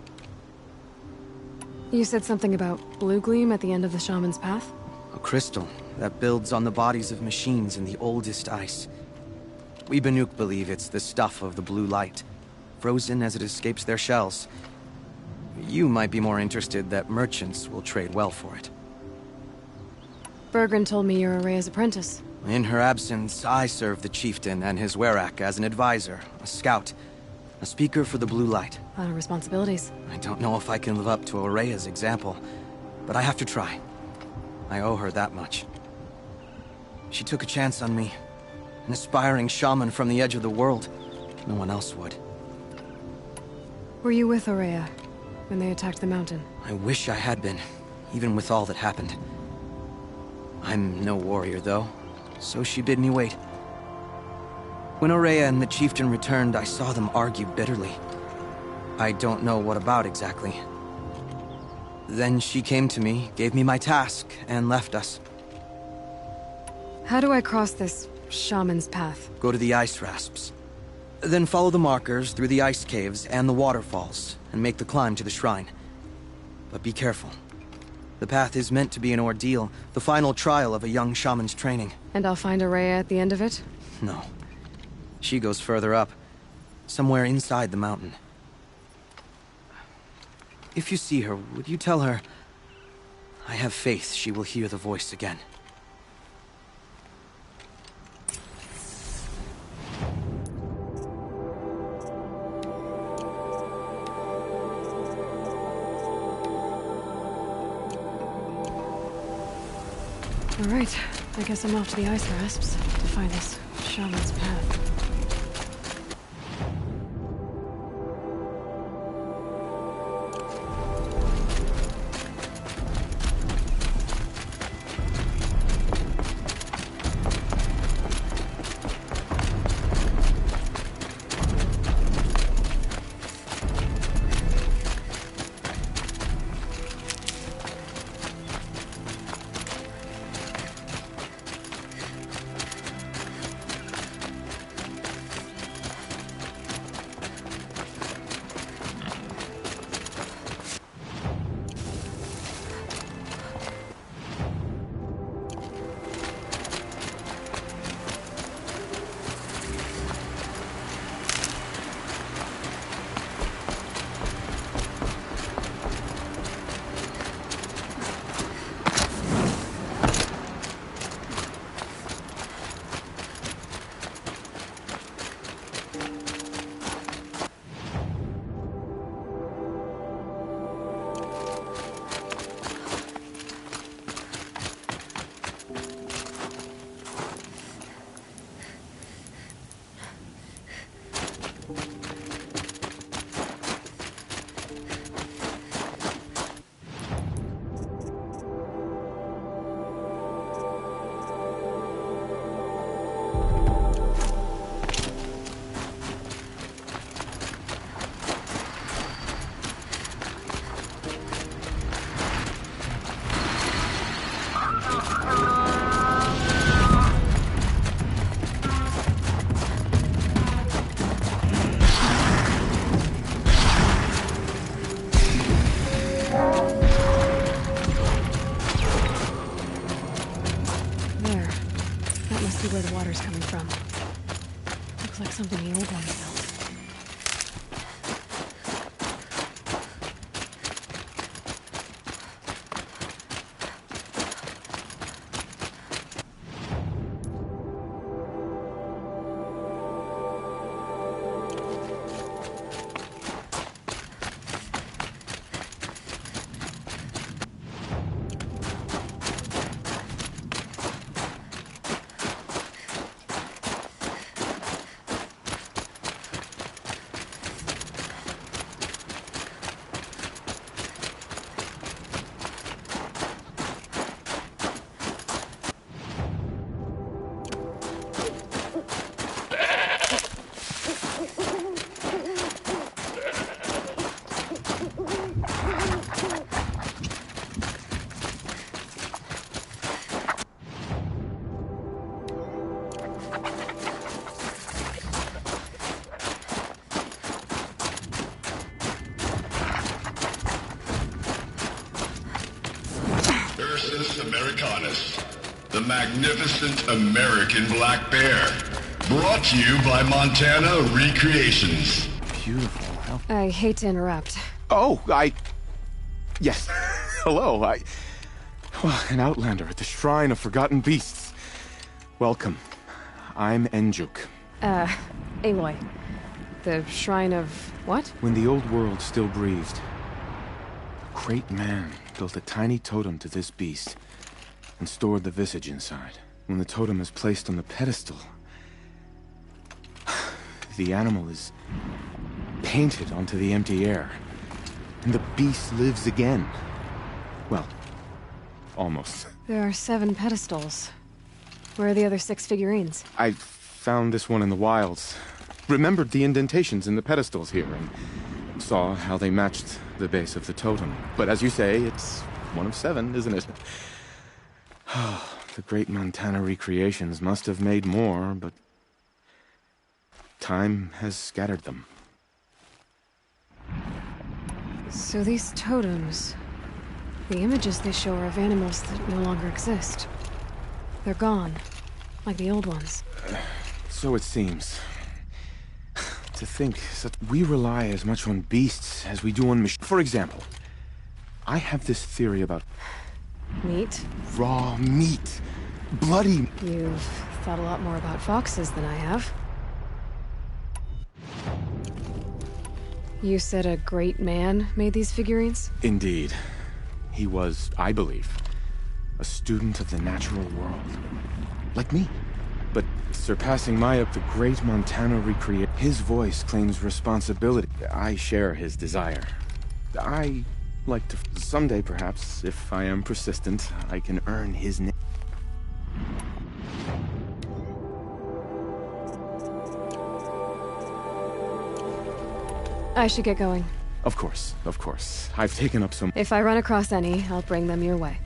You said something about blue gleam at the end of the shaman's path?
A crystal that builds on the bodies of machines in the oldest ice. We Banuk believe it's the stuff of the blue light, frozen as it escapes their shells. You might be more interested that merchants will trade well for it.
Bergren told me you're Araya's apprentice.
In her absence, I serve the chieftain and his werak as an advisor, a scout, a speaker for the blue light.
A lot of responsibilities.
I don't know if I can live up to Araya's example, but I have to try. I owe her that much. She took a chance on me. An aspiring shaman from the edge of the world. No one else would.
Were you with Araya when they attacked the mountain?
I wish I had been, even with all that happened. I'm no warrior, though, so she bid me wait. When Araya and the chieftain returned, I saw them argue bitterly. I don't know what about exactly. Then she came to me, gave me my task, and left us.
How do I cross this shaman's path?
Go to the ice rasps. Then follow the markers through the ice caves and the waterfalls, and make the climb to the shrine. But be careful. The path is meant to be an ordeal, the final trial of a young shaman's training.
And I'll find Araya at the end of it?
No. She goes further up, somewhere inside the mountain. If you see her, would you tell her, I have faith she will hear the voice again.
All right, I guess I'm off to the ice rasps to find this shaman's path.
Ursus Americanus, the magnificent American black bear. Brought to you by Montana Recreations.
Beautiful. How...
I hate to interrupt.
Oh, Yes. Hello, Well, an outlander at the Shrine of Forgotten Beasts. Welcome. I'm Enjuk.
Aloy. The Shrine of what?
When the old world still breathed, a great man built a tiny totem to this beast and stored the visage inside. When the totem is placed on the pedestal, the animal is painted onto the empty air, and the beast lives again. Well, almost.
There are 7 pedestals. Where are the other 6 figurines?
I found this one in the wilds. Remembered the indentations in the pedestals here, and saw how they matched the base of the totem. But as you say, it's one of 7, isn't it? The great Montana Recreations must have made more, but time has scattered them.
So these totems... the images they show are of animals that no longer exist. They're gone, like the old ones.
So it seems. To think that we rely as much on beasts as we do on machines. For example, I have this theory about...
Meat?
Raw meat. Bloody...
You've thought a lot more about foxes than I have. You said a great man made these figurines?
Indeed. He was, I believe, a student of the natural world. Like me. But surpassing Maya, the great Montana Recreate. His voice claims responsibility. I share his desire. I like to... Someday, perhaps, if I am persistent, I can earn his name.
I should get going.
Of course, of course. I've taken up some...
If I run across any, I'll bring them your way.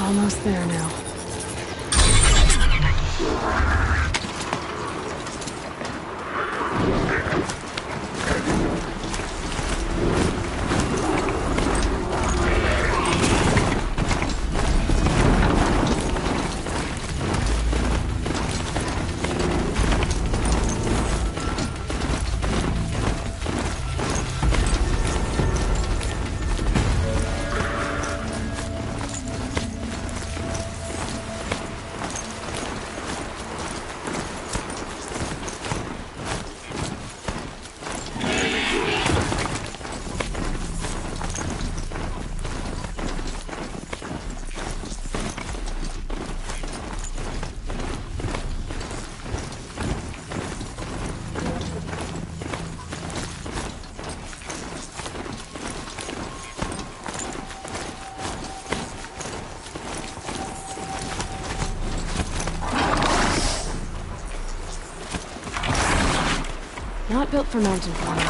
Almost there now. Not built for mountain climbing.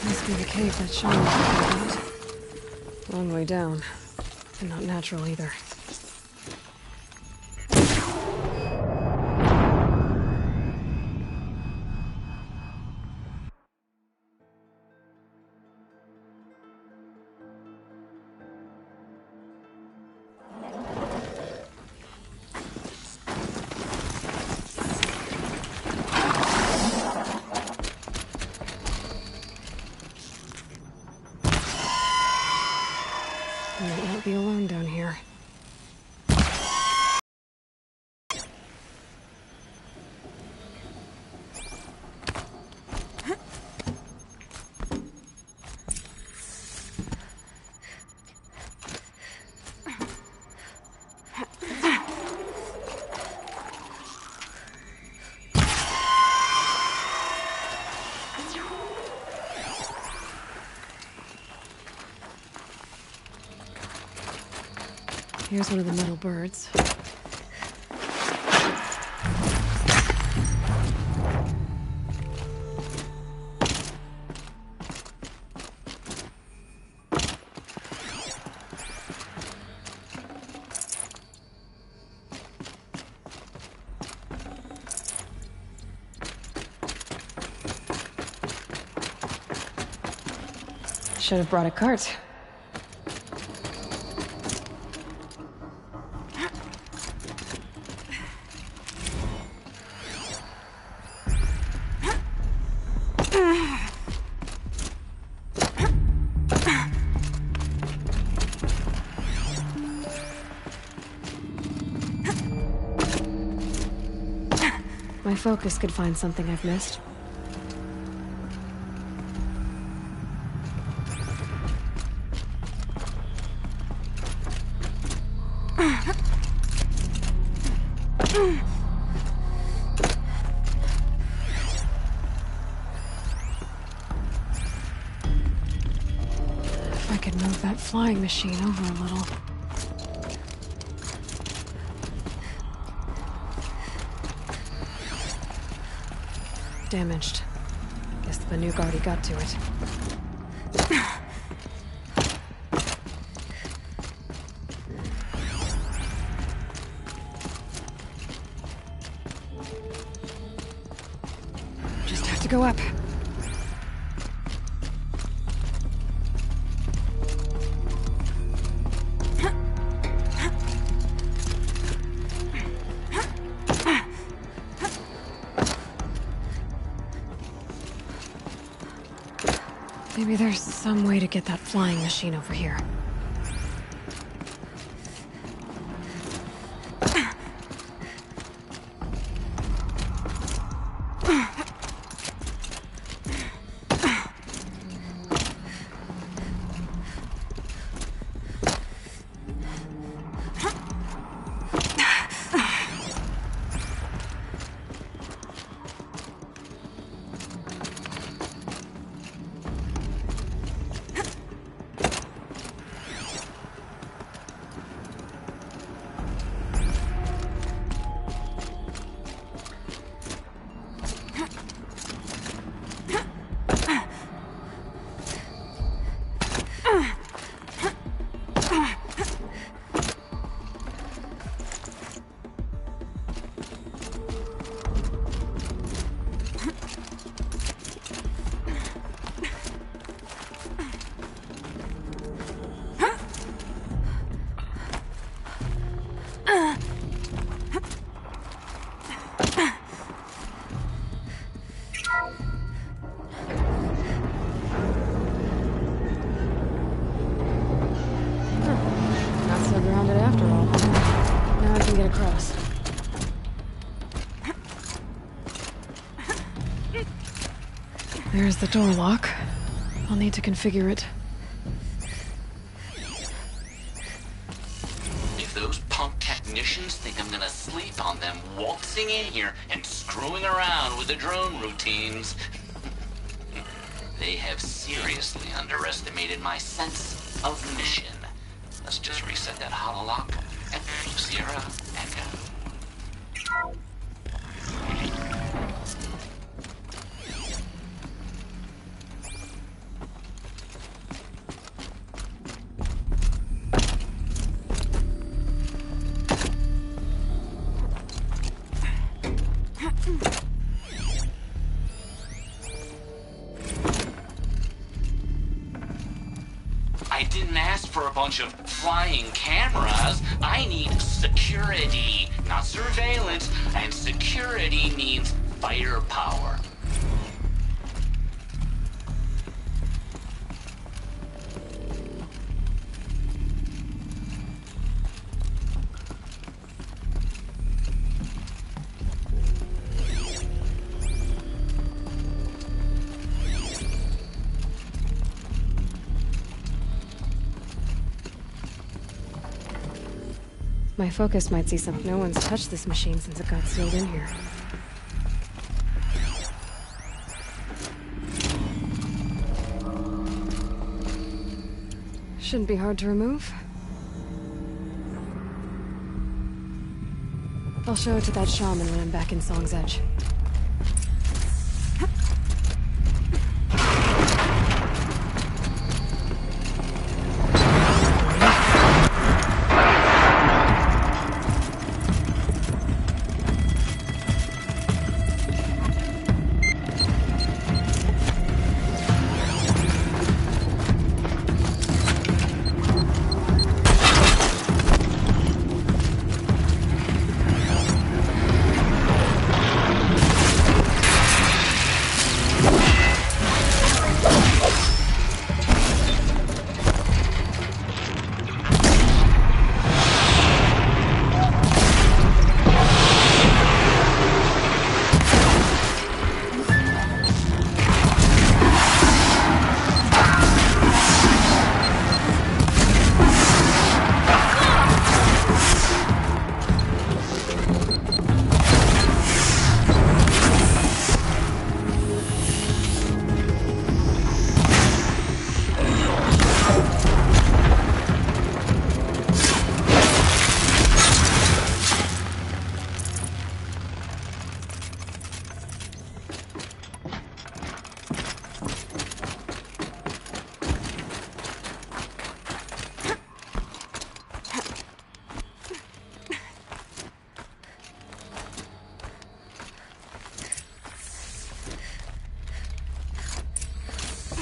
Must be the cave that Sean was talking about. Long way down. And not natural either. Might not be alone down here. Here's one of the metal birds. Should have brought a cart. My focus could find something I've missed. If I could move that flying machine over a little. Damaged. Guess the Banuk already got to it. Just have to go up. Maybe there's some way to get that flying machine over here. There's the door lock. I'll need to configure it.
If those punk technicians think I'm gonna sleep on them waltzing in here and screwing around with the drone routines, they have seriously underestimated my sense of mission. Let's just reset that hololock and Sierra and go. I didn't ask for a bunch of flying cameras. I need security, not surveillance. And security means firepower.
My focus might see something. No one's touched this machine since it got sealed in here. Shouldn't be hard to remove. I'll show it to that shaman when I'm back in Song's Edge.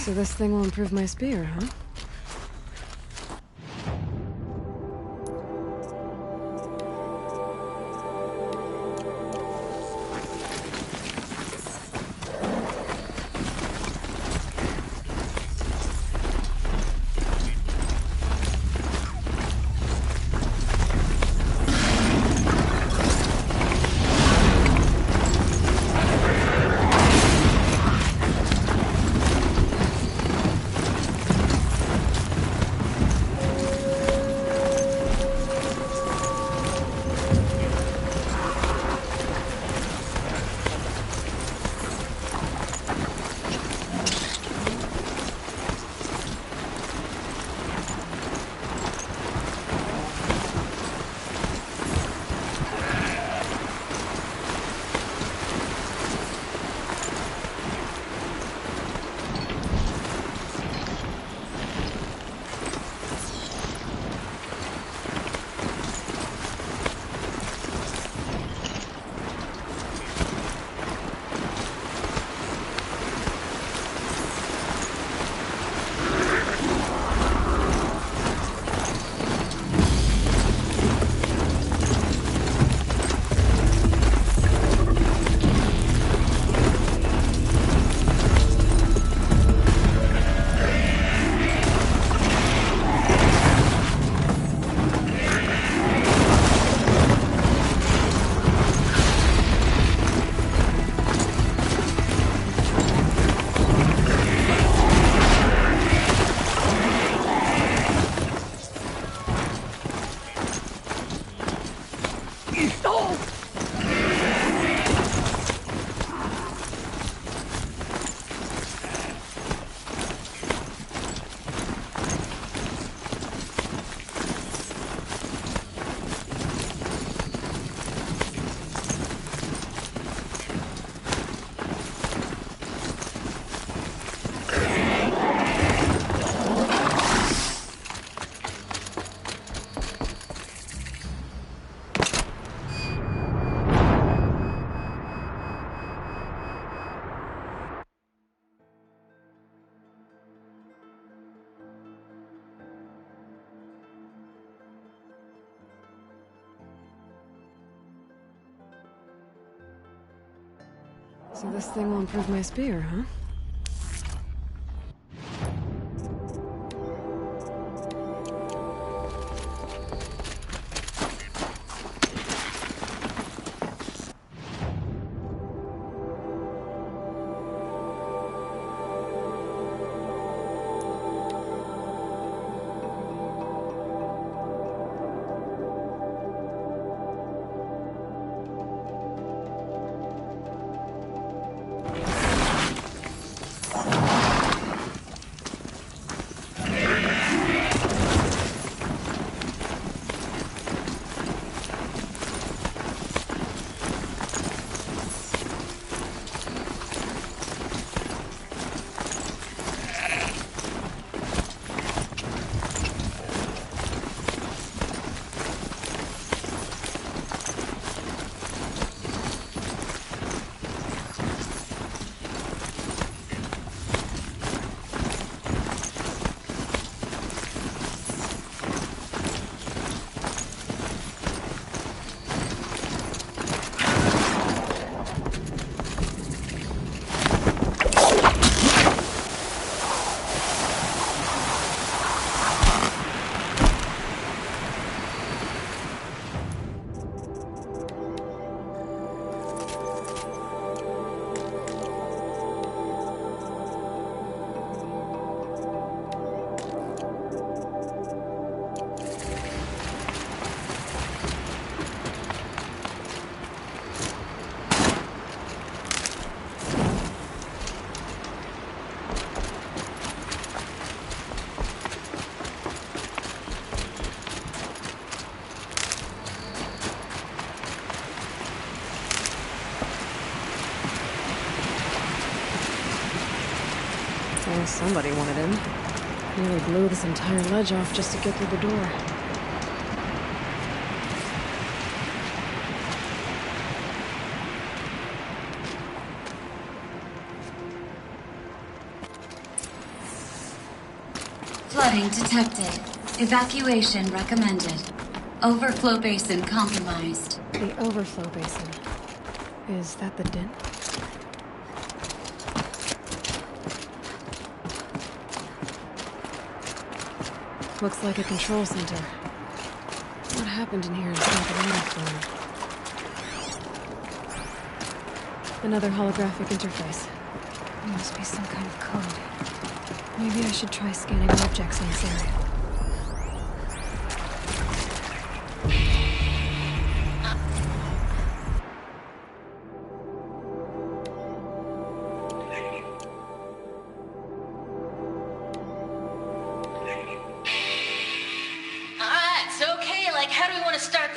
So this thing will improve my spear, huh? So this thing will improve my spear, huh? Well, somebody wanted in. Nearly blew this entire ledge off just to get through the door.
Flooding detected. Evacuation recommended. Overflow basin compromised.
The overflow basin. Is that the den? Looks like a control center. What happened in here to stop the water flowing? Another holographic interface. There must be some kind of code. Maybe I should try scanning objects in this area.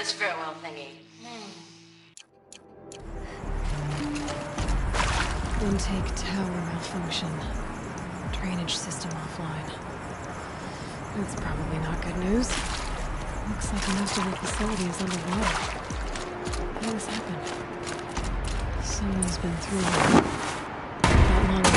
Farewell thingy.
Intake tower malfunction. Drainage system offline. That's probably not good news. Looks like most of the facility is underwater. How did this happen? Someone's been through here. Not long ago.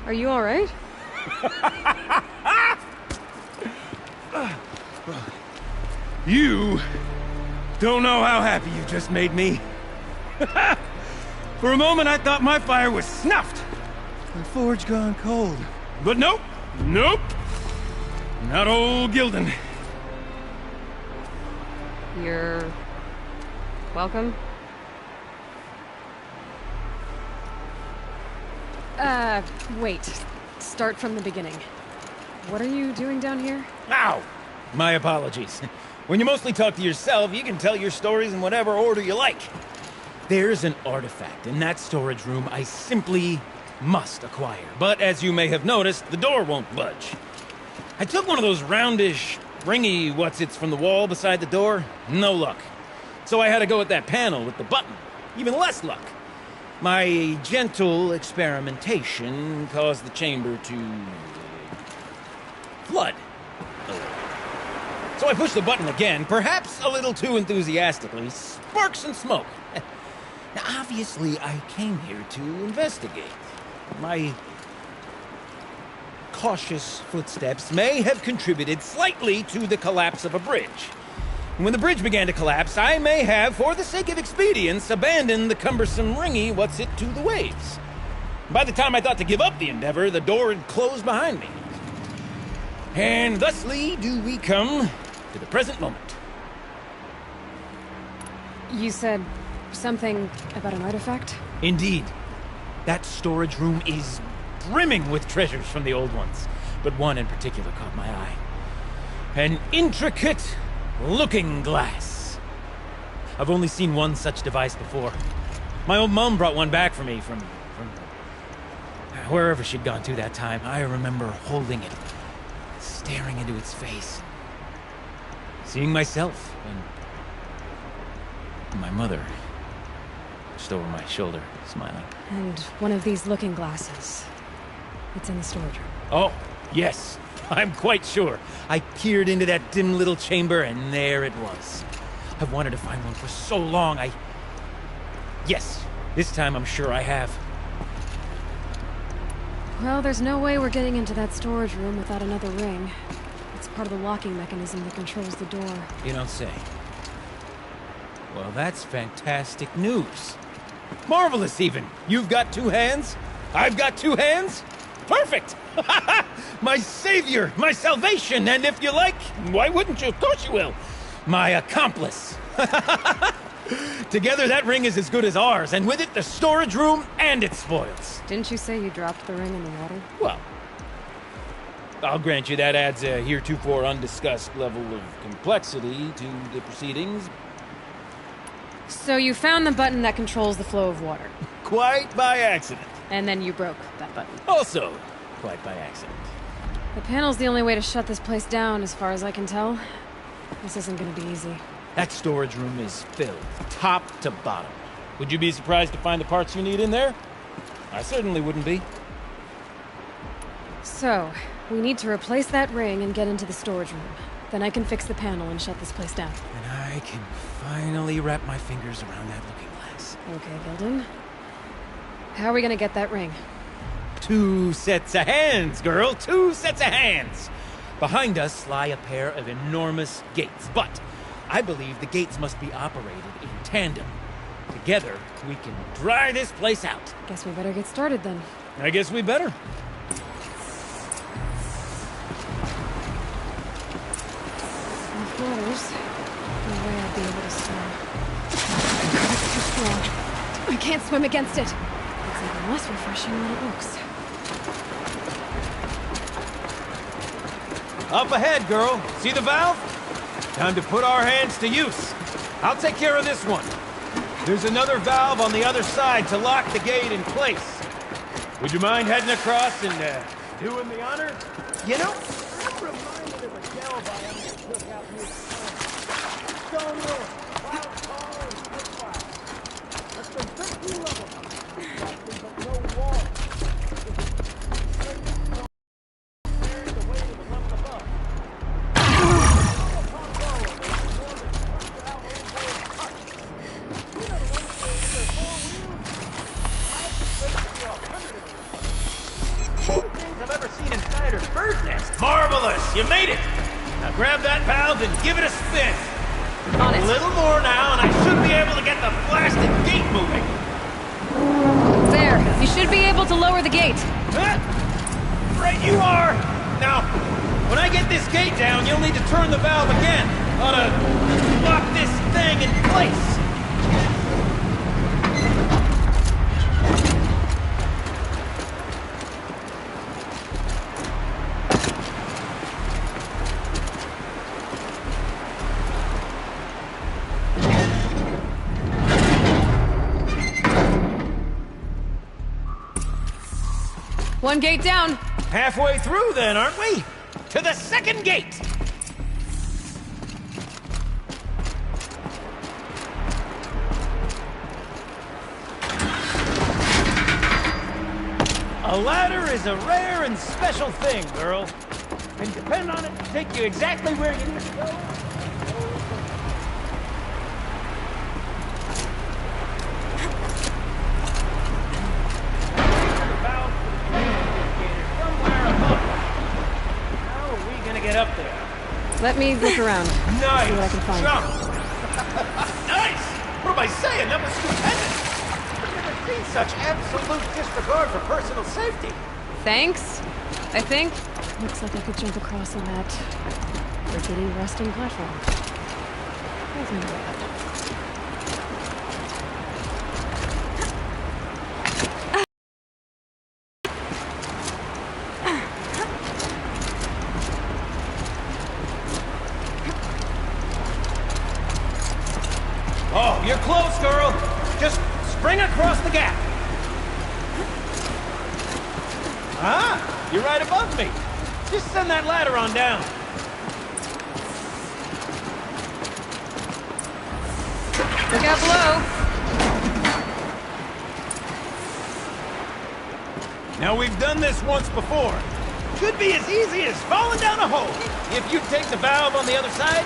Are you all right?
You don't know how happy you just made me. For a moment, I thought my fire was snuffed. My forge gone cold. But nope. Nope. Not old Gildan.
You're... welcome? Wait. Start from the beginning. What are you doing down here?
Ow! My apologies. When you mostly talk to yourself, you can tell your stories in whatever order you like. There's an artifact in that storage room I simply must acquire. But as you may have noticed, the door won't budge. I took one of those roundish, ringy what's-its from the wall beside the door. No luck. So I had to go with that panel with the button. Even less luck. My gentle experimentation caused the chamber to... flood. So I pushed the button again, perhaps a little too enthusiastically. Sparks and smoke. Now, obviously, I came here to investigate. My cautious footsteps may have contributed slightly to the collapse of a bridge. When the bridge began to collapse, I may have, for the sake of expedience, abandoned the cumbersome ringy what's-it to the waves. By the time I thought to give up the endeavor, the door had closed behind me. And thusly do we come to the present moment.
You said something about an artifact?
Indeed. That storage room is brimming with treasures from the old ones, but one in particular caught my eye. An intricate looking glass. I've only seen one such device before. My old mom brought one back for me from wherever she'd gone to that time. I remember holding it, staring into its face, seeing myself and my mother just over my shoulder, smiling.
And one of these looking glasses. It's in the storage room.
Oh, yes. I'm quite sure. I peered into that dim little chamber, and there it was. I've wanted to find one for so long, Yes, this time I'm sure I have.
Well, there's no way we're getting into that storage room without another ring. It's part of the locking mechanism that controls the door.
You don't say. Well, that's fantastic news. Marvelous, even. You've got two hands. I've got two hands. Perfect! My savior, my salvation, and if you like, why wouldn't you? Of course you will. My accomplice. Together, that ring is as good as ours, and with it, the storage room and its spoils.
Didn't you say you dropped the ring in the water?
Well, I'll grant you that adds a heretofore undiscussed level of complexity to the proceedings.
So you found the button that controls the flow of water.
Quite by accident.
And then you broke that button.
Also, quite by accident.
The panel's the only way to shut this place down, as far as I can tell. This isn't gonna be easy.
That storage room is filled, top to bottom. Would you be surprised to find the parts you need in there? I certainly wouldn't be.
So, we need to replace that ring and get into the storage room. Then I can fix the panel and shut this place down.
And I can finally wrap my fingers around that looking glass.
Okay, Gilden. How are we gonna get that ring?
2 sets of hands, girl! 2 sets of hands! Behind us lie a pair of enormous gates, but I believe the gates must be operated in tandem. Together, we can dry this place out.
Guess we better get started then.
I guess we better.
Off waters. No way I'd be able to swim. It's too strong. I can't swim against it. It's even less refreshing than it looks.
Up ahead, girl. See the valve? Time to put our hands to use. I'll take care of this one. There's another valve on the other side to lock the gate in place. Would you mind heading across and doing the honor? You know, I'm reminded of a delve I undertook out near the Stone Road, wild tall and footfire. That's been 13 levels. Nothing but no wall. The way to the level above. I've ever seen inside a bird's nest. Marvelous! You made it! Now grab that valve and give it a spin.
On it.
A little more now, and I should be able to get the blasted gate moving.
There. You should be able to lower the gate.
Right you are! Now, when I get this gate down, you'll need to turn the valve again. ought to lock this thing in place.
One gate down.
Halfway through then, aren't we? To the second gate! A ladder is a rare and special thing, girl. And depend on it to take you exactly where you need to go. Get up there.
Let me look around.
Nice.
See what I can find.
Jump. Nice. What am I saying? That was stupendous. I've never seen such absolute disregard for personal safety.
Thanks, I think. Looks like I could jump across on that rickety resting platform. Wasn't bad.
Oh, you're close, girl. Just spring across the gap. Ah, you're right above me. Just send that ladder on down.
Look out below.
Now, we've done this once before. Could be as easy as falling down a hole. If you take the valve on the other side.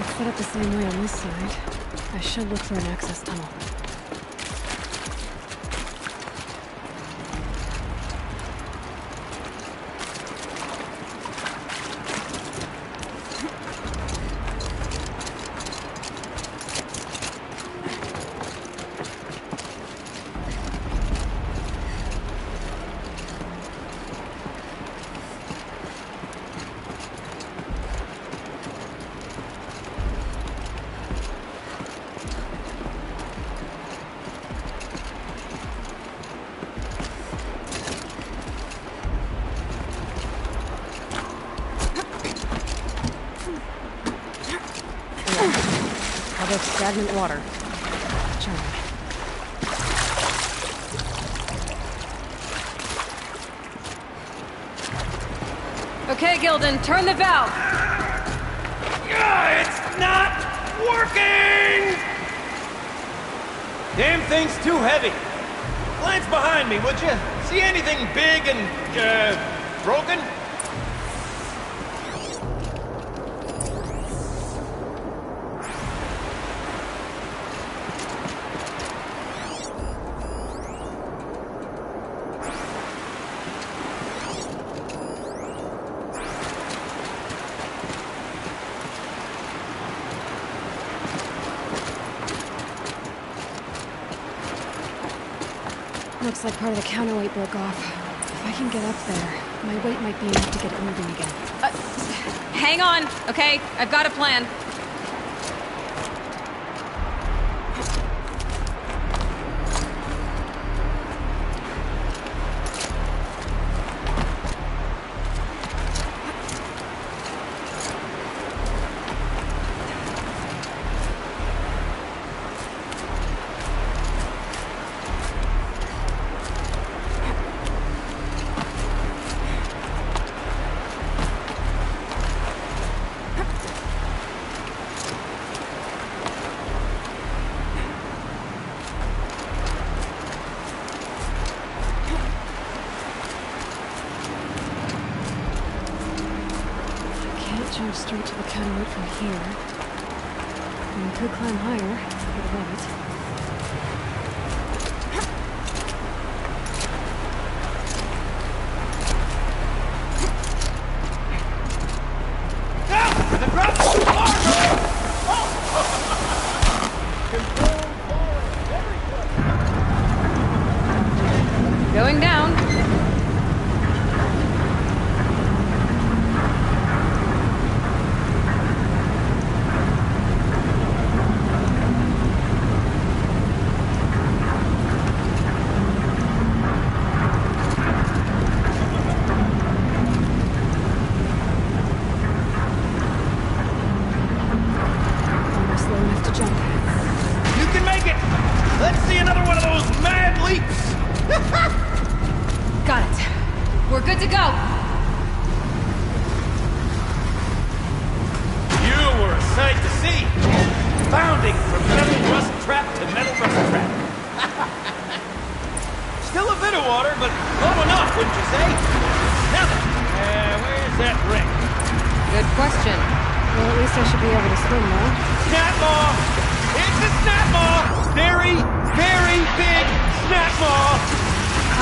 It's set up the same way on this side. I should look for an access tunnel. How about stagnant water? Charming. Okay, Gildan, turn the valve!
It's not working! Damn thing's too heavy. Glance behind me, would you? See anything big and, broken?
Looks like part of the counterweight broke off. If I can get up there, my weight might be enough to get it moving again. Hang on, okay? I've got a plan. Jump straight to the counterweight from here. And we could climb higher, get above it. Going down.
sight to see. Bounding from metal rust trap to metal rust trap. Still a bit of water, but low enough, wouldn't you say? Now then, where's that ring?
Good question. Well, at least I should be able to swim now.
Snap maw! It's a snap maw! Very, very big snap maw!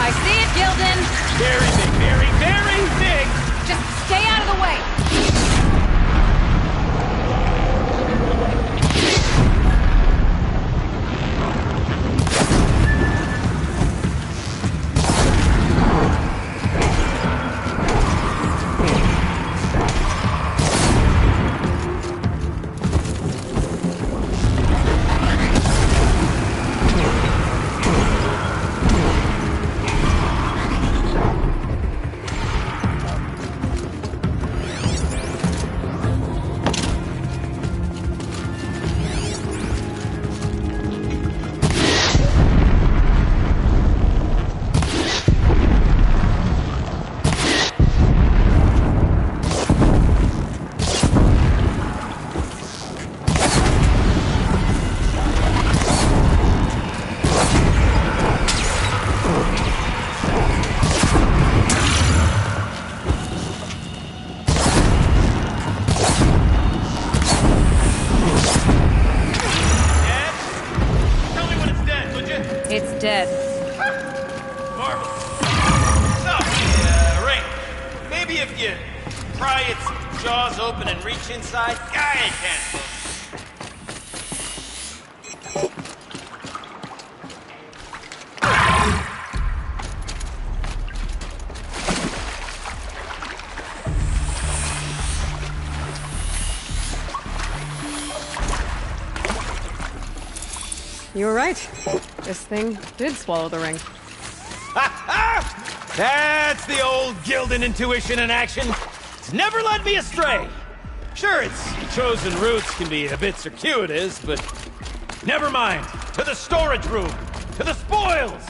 I see it, Gildan!
Very big, very, very big!
Just stay out of the way! It's dead.
Marvelous. So, ring. Maybe if you pry its jaws open and reach inside, I can.
You were right. This thing did swallow the ring.
That's the old Gildan intuition in action. It's never led me astray. Sure, its chosen routes can be a bit circuitous, but never mind. To the storage room. To the spoils.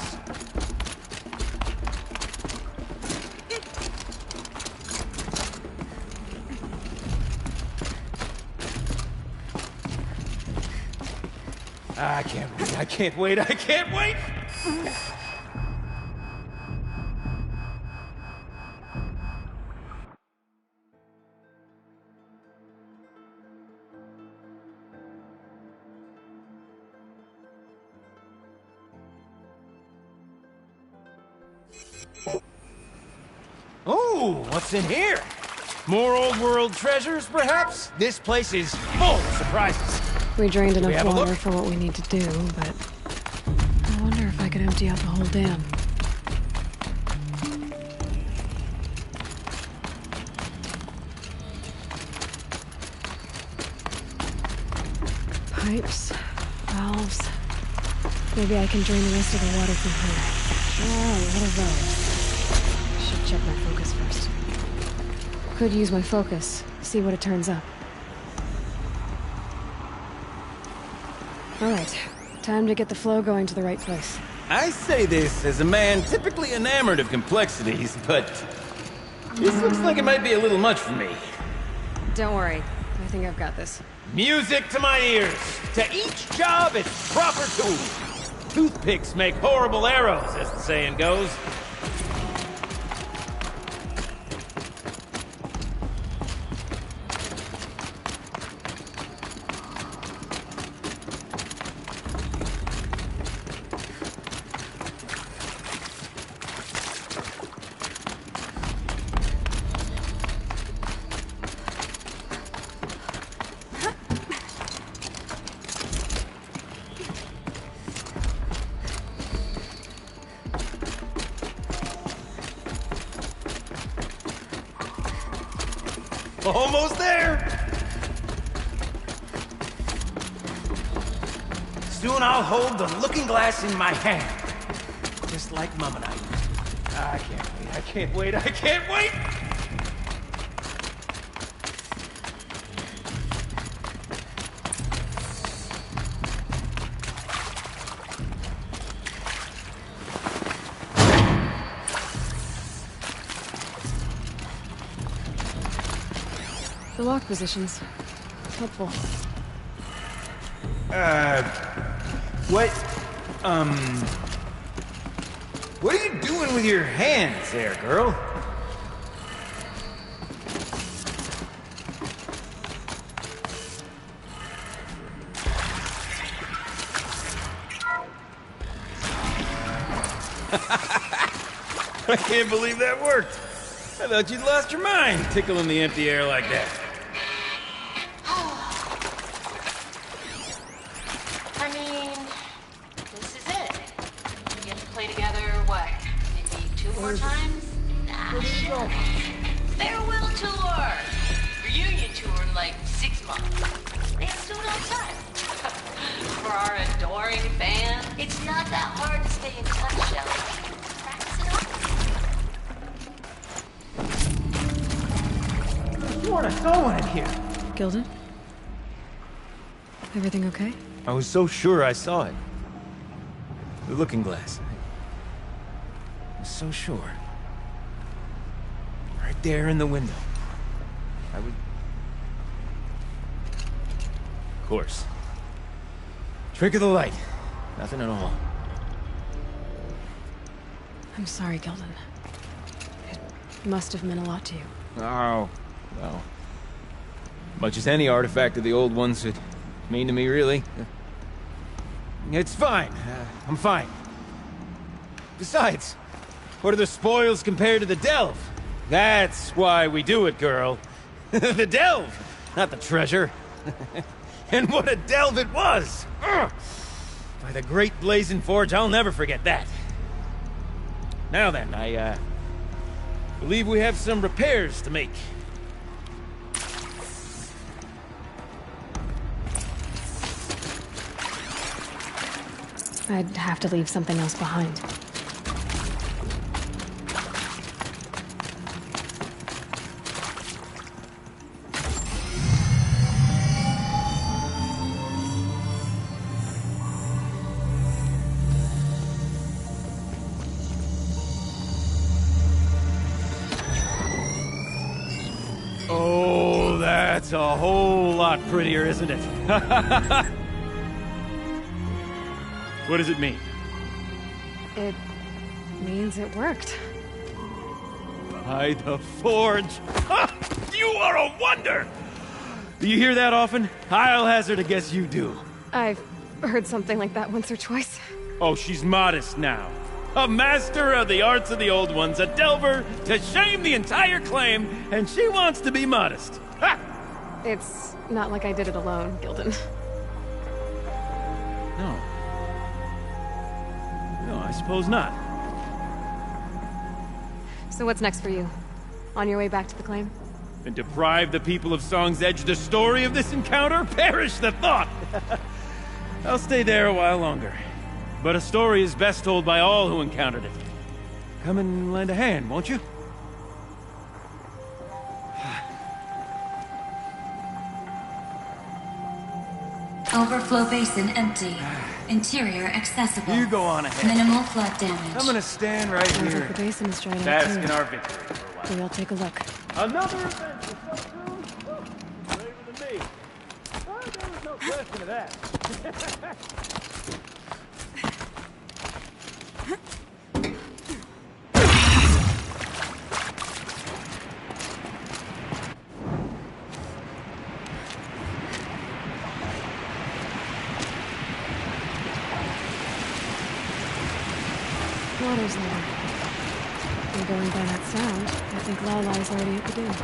I can't wait, I can't wait, I can't wait! Ooh, what's in here? More old world treasures, perhaps? This place is full of surprises.
We drained enough water for what we need to do, but I wonder if I could empty out the whole dam. Pipes, valves. Maybe I can drain the rest of the water from here. Oh, what of those? Should check my focus first. Could use my focus, see what it turns up. All right, time to get the flow going to the right place.
I say this as a man typically enamored of complexities, but this looks like it might be a little much for me.
Don't worry, I think I've got this.
Music to my ears. To each job its proper tool. Toothpicks make horrible arrows, as the saying goes. Almost there! Soon I'll hold the looking glass in my hand. Just like Mum and I used to. I can't wait, I can't wait, I can't wait!
The lock positions. Helpful.
What? What are you doing with your hands there, girl? I can't believe that worked. I thought you'd lost your mind, tickling the empty air like that.
I mean, this is it. We get to play together, what? Maybe 2 more times? Nah, sure. Farewell tour! Reunion tour in like 6 months. They have soon enough time. For our adoring band, it's not that hard to stay in touch, Shelley.
I sworn I saw one in here.
Gilden? Everything okay?
I was so sure I saw it. The looking glass. I was so sure. Right there in the window. I would... Of course. Trick of the light. Nothing at all.
I'm sorry, Gilden. It must have meant a lot to you.
Oh, well. Much as any artifact of the old ones would mean to me, really. It's fine. I'm fine. Besides, what are the spoils compared to the delve? That's why we do it, girl. The delve, not the treasure. And what a delve it was! Ugh. By the great Blazing Forge, I'll never forget that. Now then, I believe we have some repairs to make.
I'd have to leave something else behind.
Oh, that's a whole lot prettier, isn't it? What does it mean?
It means it worked.
By the Forge! Ha! You are a wonder! Do you hear that often? I'll hazard a guess you do.
I've heard something like that once or twice.
Oh, she's modest now. A master of the arts of the old ones, a delver to shame the entire claim, and she wants to be modest. Ha!
It's not like I did it alone, Gilden.
No. No, I suppose not.
So what's next for you? On your way back to the claim?
And deprive the people of Song's Edge the story of this encounter? Perish the thought! I'll stay there a while longer. But a story is best told by all who encountered it. Come and lend a hand, won't you?
Overflow basin empty. Interior accessible.
You go on ahead.
Minimal flood damage.
I'm gonna stand right
Sounds
here.
like the basin is dried out
Bask in
too.
our victory for a while.
Maybe I'll take a look.
Another adventure so soon? Oh, braver than me. Oh, there was no question of that.
Water's lower. And going by that sound, I think Lala's already at the dam.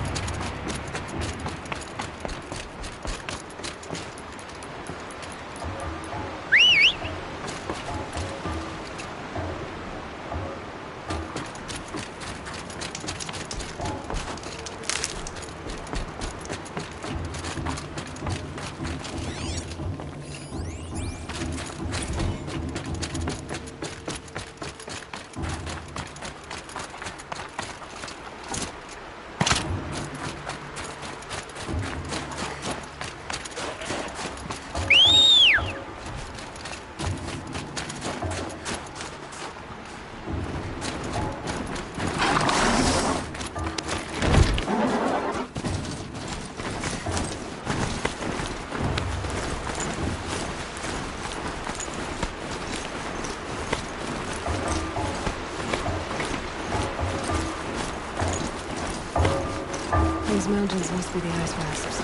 must be the ice rasps.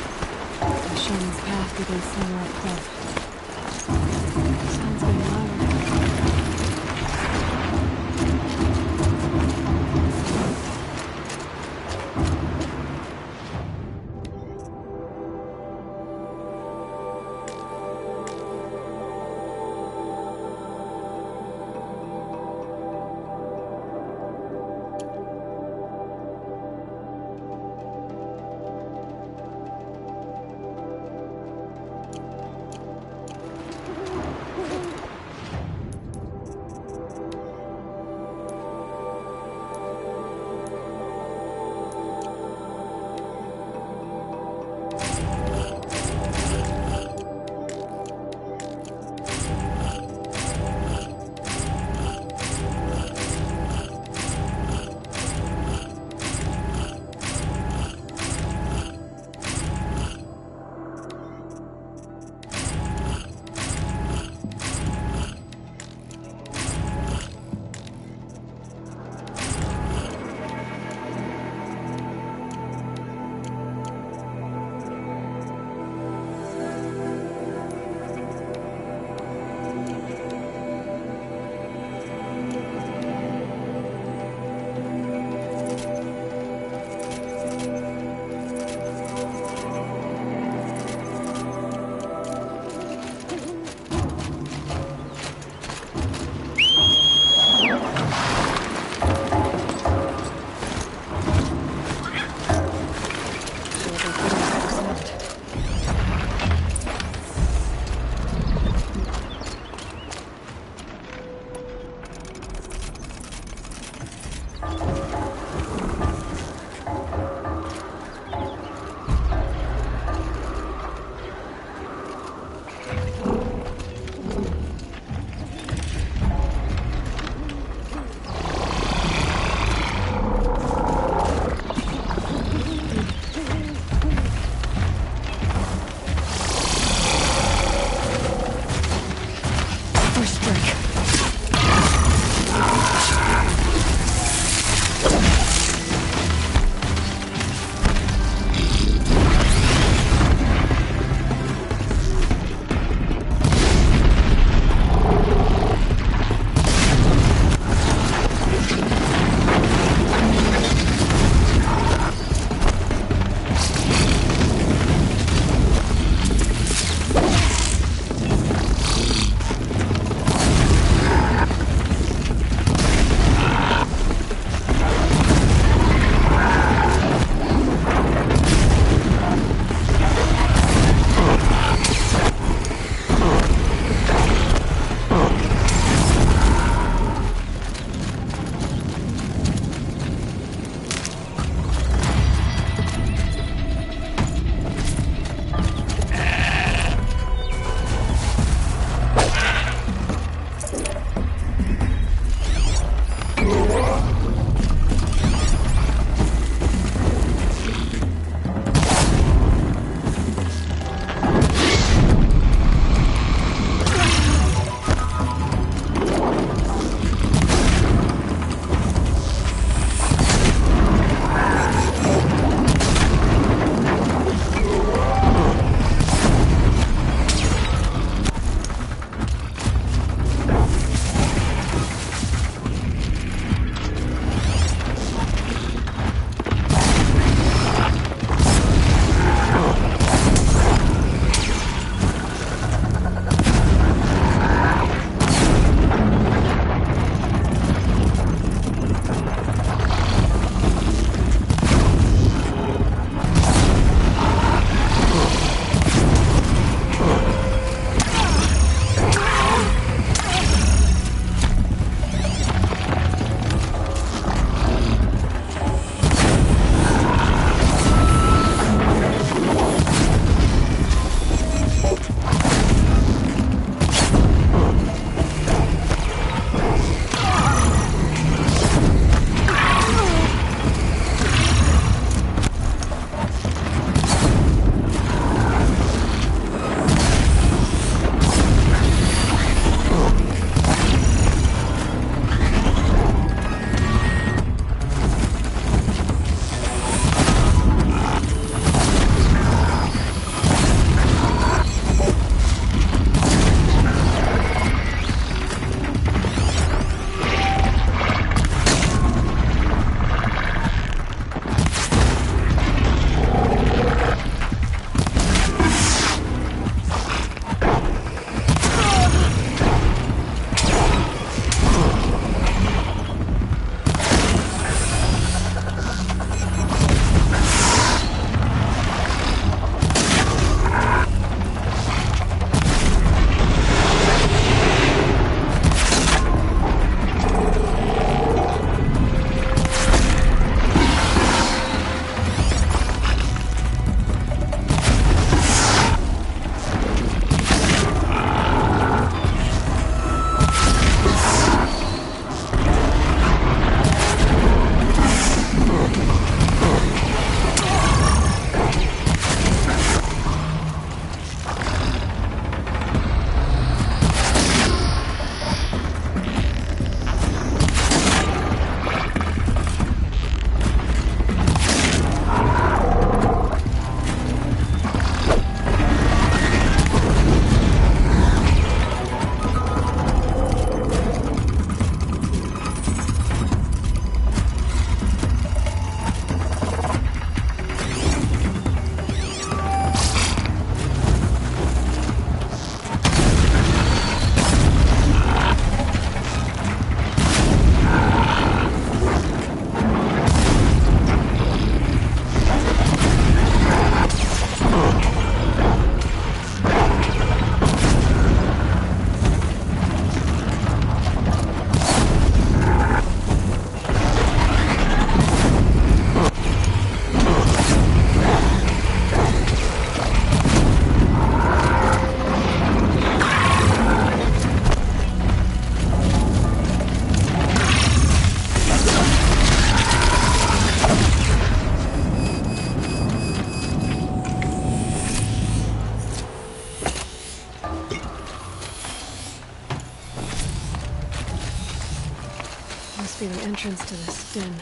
The shaman's path begins somewhere up above. Sounds getting louder. must be the entrance to this den.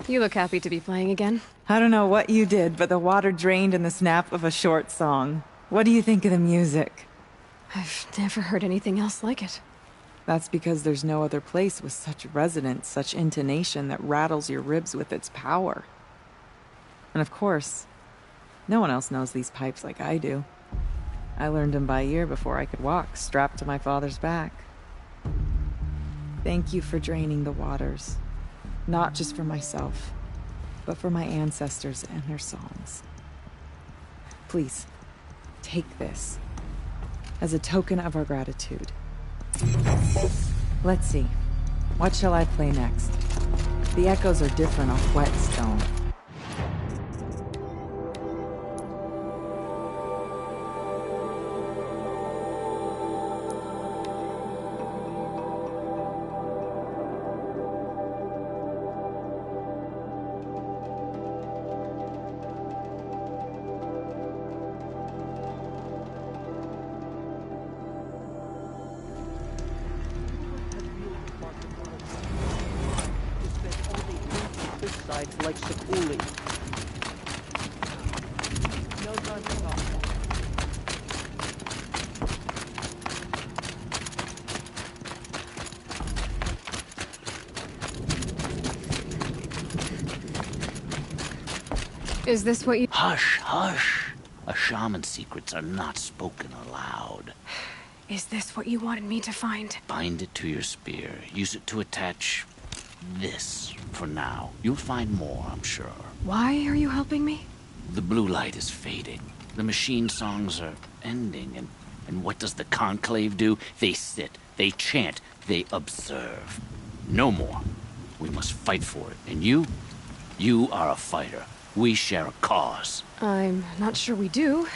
You look happy to be playing again.
I don't know what you did, but the water drained in the snap of a short song. What do you think of the music?
I've never heard anything else like it.
That's because there's no other place with such resonance, such intonation that rattles your ribs with its power. And of course, no one else knows these pipes like I do. I learned them by ear before I could walk, strapped to my father's back. Thank you for draining the waters. Not just for myself, but for my ancestors and their songs. Please, take this as a token of our gratitude. Let's see. What shall I play next? The echoes are different off wet stone.
Like Sapuli. No time to talk.
Is this what you...
Hush, hush. A shaman's secrets are not spoken aloud.
Is this what you wanted me to find?
Bind it to your spear. Use it to attach this for now. You'll find more, I'm sure.
Why are you helping me?
The blue light is fading. The machine songs are ending, and what does the conclave do? They sit, they chant, they observe. No more. We must fight for it. And you are a fighter. We share a cause.
I'm not sure we do.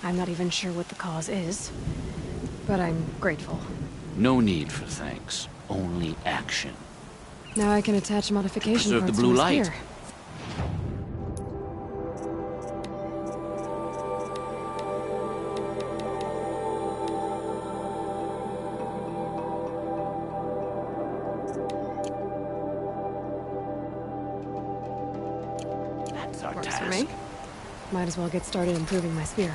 I'm not even sure what the cause is. But I'm grateful.
No need for thanks. Only action.
Now I can attach modification
Preserve
parts
the blue
to my
light.
spear.
That's our
Works
task.
for me. Might as well get started improving my spear.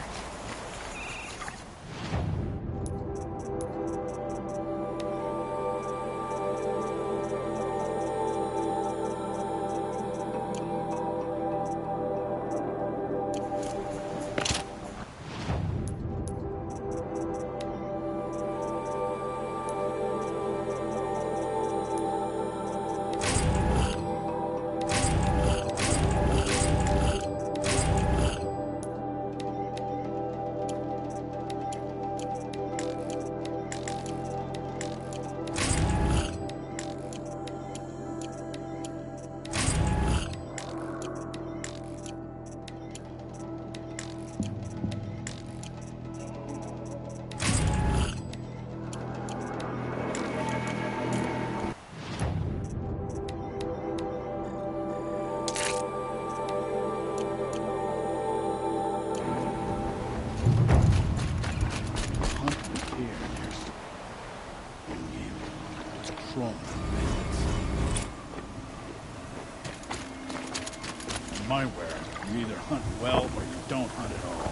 In my world, you either hunt well or you don't hunt at all.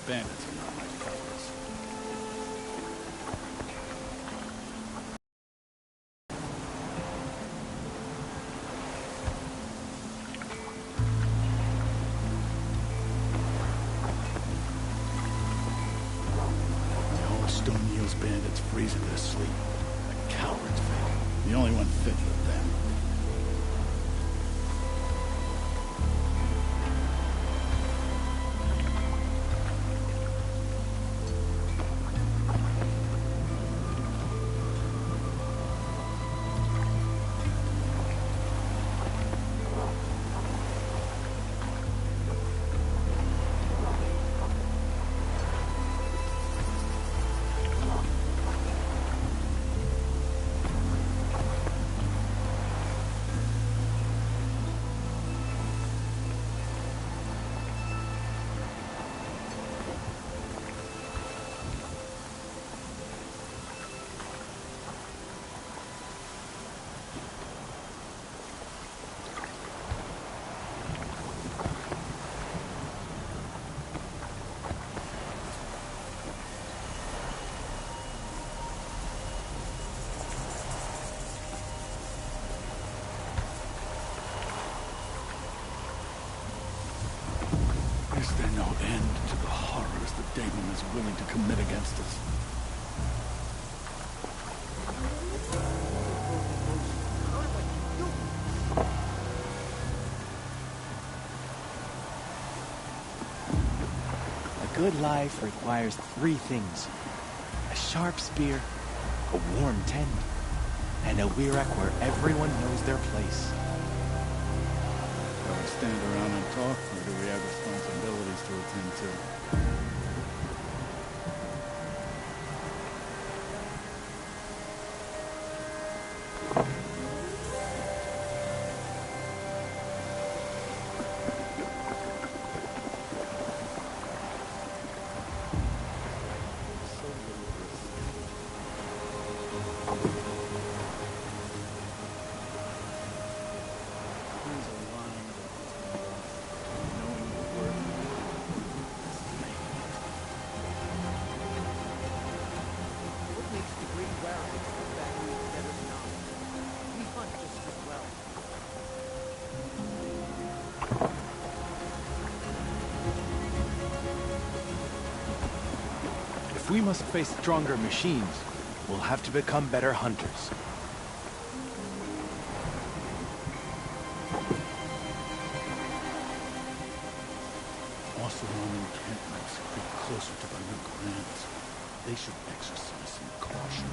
Bandits are not my favorites.
It's freezing their sleep. A coward's fate. The only one fit for them. Is there no end to the horrors the Daemon is willing to commit against us?
A good life requires 3 things. A sharp spear, a warm tent, and a Wirac where everyone knows their place.
Do we stand around and talk, or do we have responsibilities to attend to?
If we must face stronger machines, we'll have to become better hunters.
Roman encampments creep closer to Banuk lands. They should exercise some caution.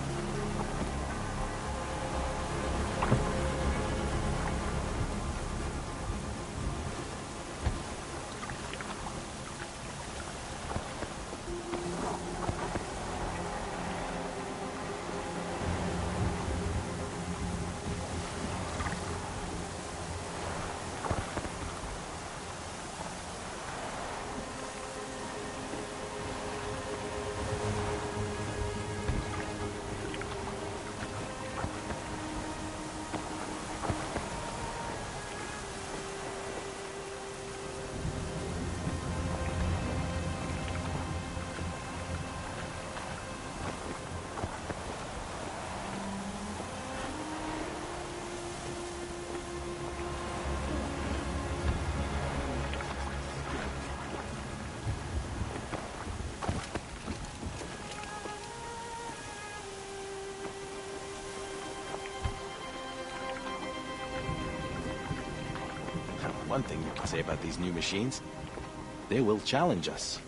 One thing you can say about these new machines, they will challenge us.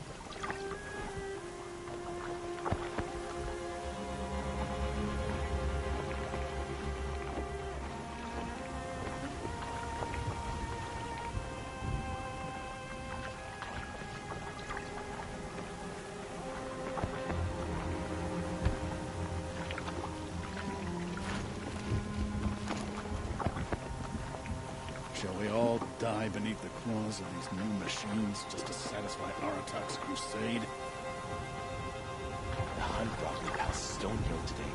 Shall we all die beneath the claws of these new machines just to satisfy Aratak's crusade?
The hunt brought me past Stonehill today.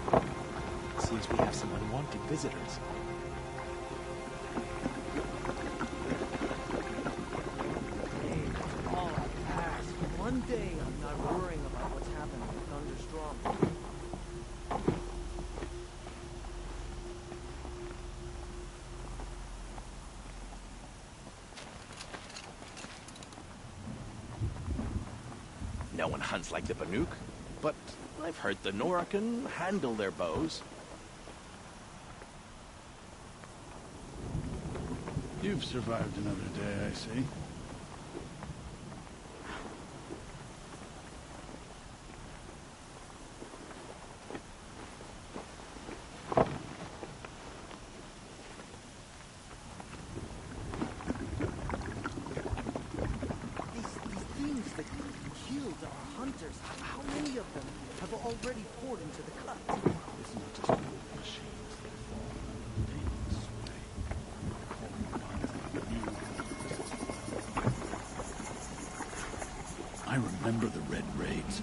Seems we have some unwanted visitors.
Hey, that's all I ask. One day I'm not worrying about what's happening with Thunderstorm.
No one hunts like the Banuk, but I've heard the Nora can handle their bows.
You've survived another day, I see.
These things that killed our hunters, how many of them have already poured into the cut?
It's not just old machines that fall. They sway. I remember the Red Raids.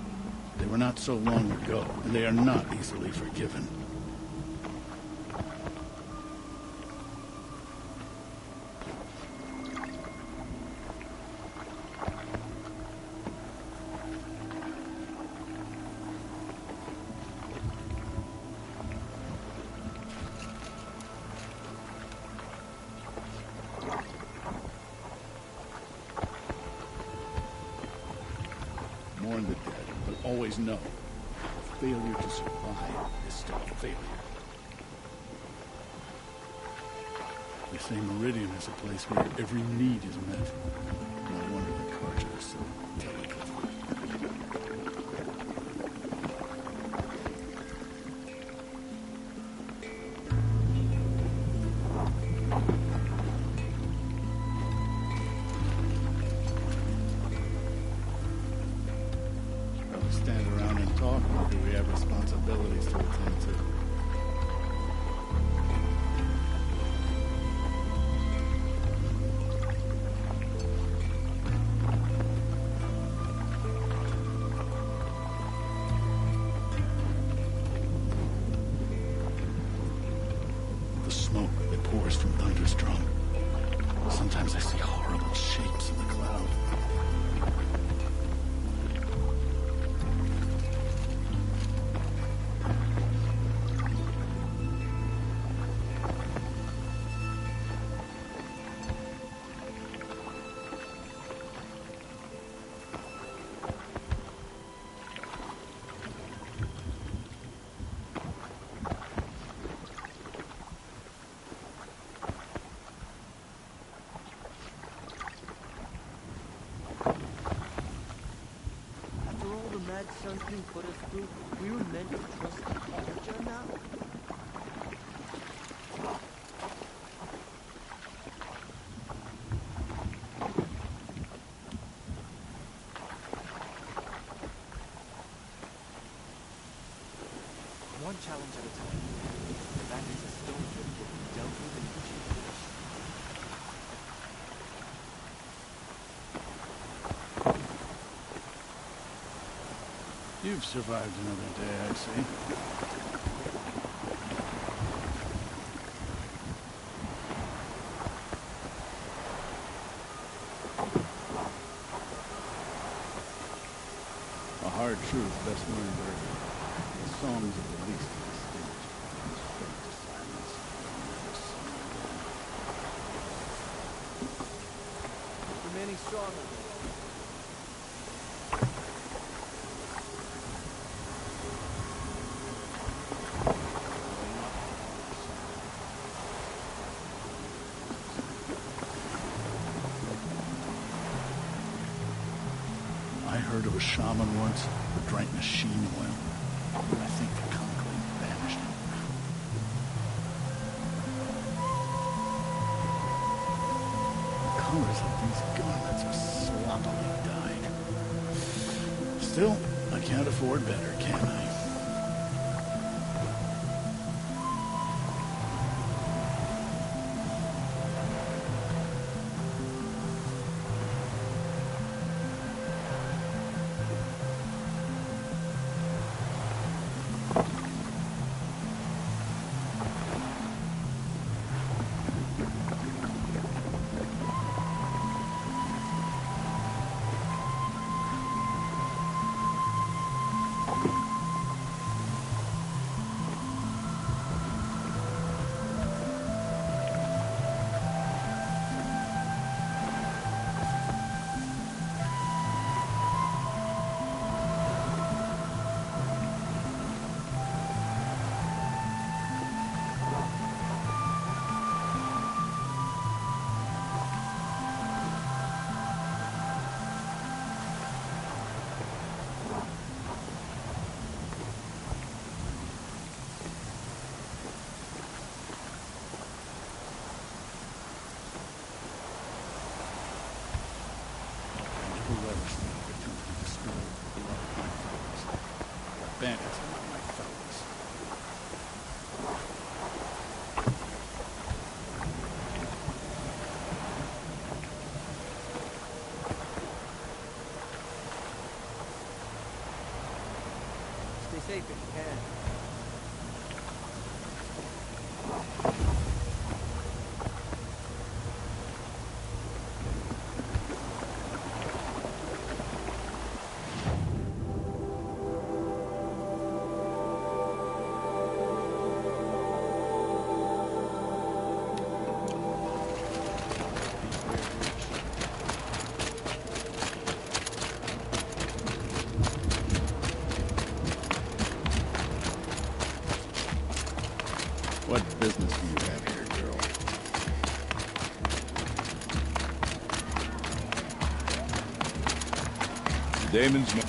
They were not so long ago, and they are not easily forgiven. Mourn the dead, but always know, failure to survive is still a failure. They say Meridian is a place where every need is met. No wonder the Carja is so delicate. Stand around and talk, or do we have responsibilities to attend to? The smoke that pours from Thunderstrom. Sometimes I see horrible shapes in the cloud.
After all the mad Sun King put us through, we were meant to trust the Carja now?
One challenge at a time. That is a stone that will be dealt with in due course.
You've survived another day, I see. A hard truth best learned early. The songs of the least distinguished ones fade to silence and never sung again.
Remaining strong again.
I heard of a shaman once who drank machine oil. I think the conclave banished him. The colors of these garments are sloppily dyed. Still, I can't afford better, can I? Whoever's the opportunity to destroy the blood of my fellows. Bandits are not my fellows.
Stay safe if you can.
What business do you have here, girl?
Damon's no...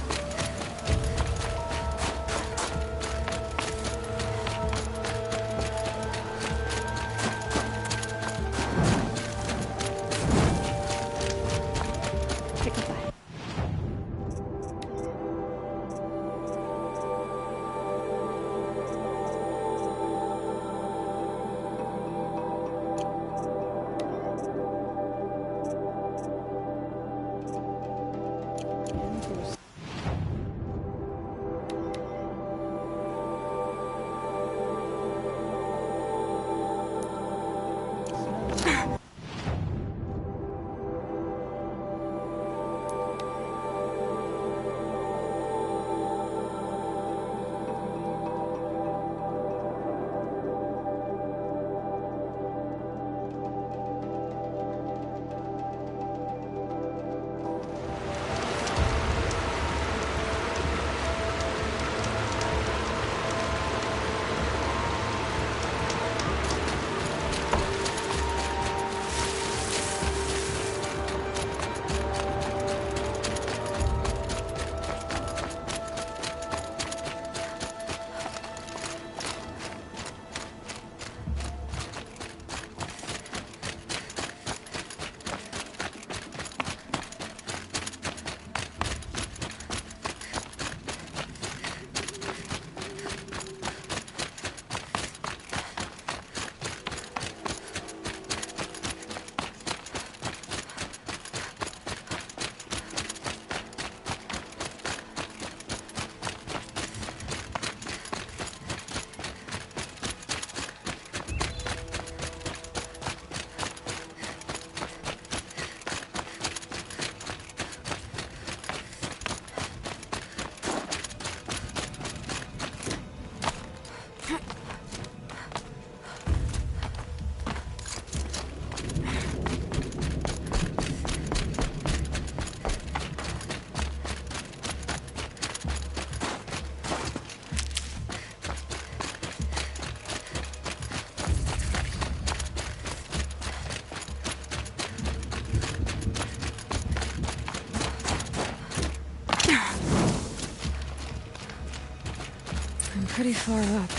Pretty far up.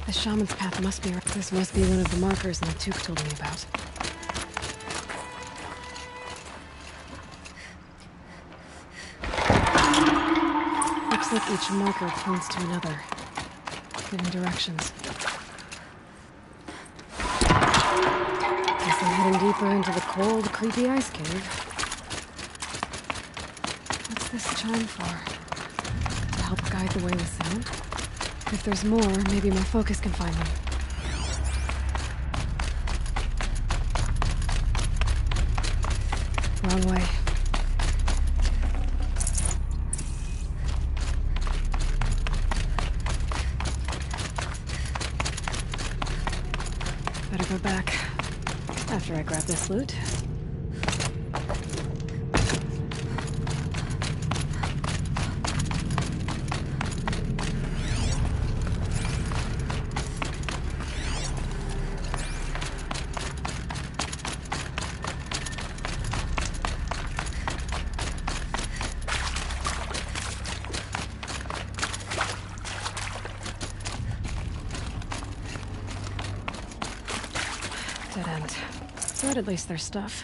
The shaman's path must be right. This must be one of the markers Natuk told me about. Looks like each marker points to another, giving directions. Guess I'm heading deeper into the cold, creepy ice cave. What's this chime for? To help guide the way with sound? If there's more, maybe my focus can find them. Wrong way. Better go back after I grab this loot. Dead end. But at least there's stuff.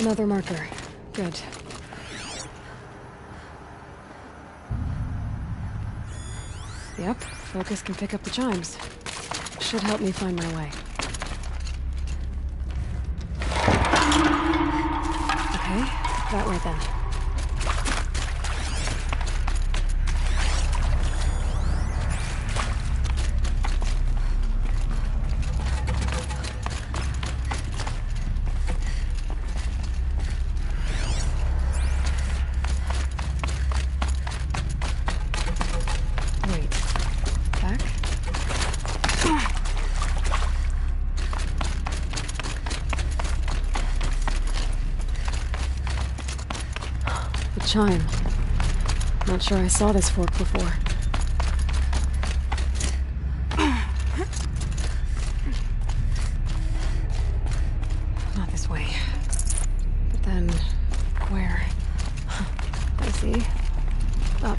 Another marker. Good. Yep, focus can pick up the chimes. Should help me find my way. Okay, that way then. Chime. Not sure I saw this fork before. Not this way. But then, where? I see. Up.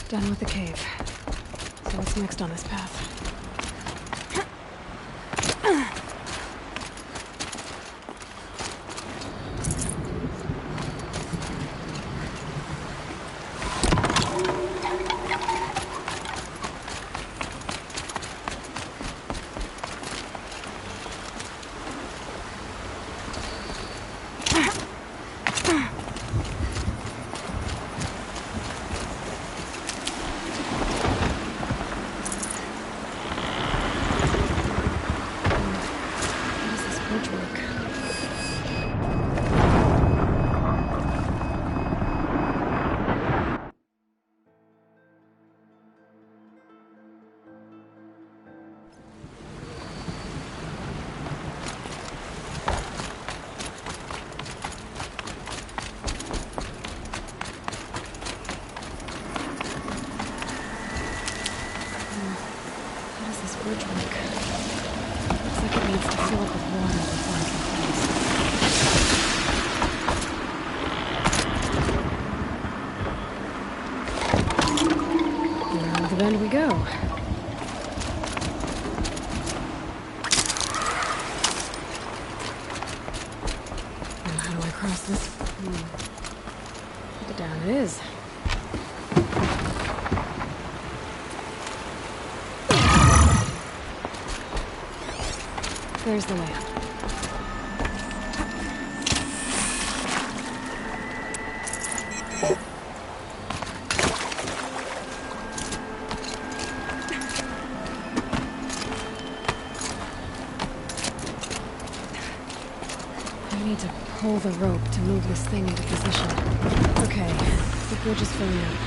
Done with the cave. So what's next on this path? Then we go. Now, how do I cross this? Down it is. There's the way up. Pull the rope to move this thing into position. Okay, the bridge is filling up.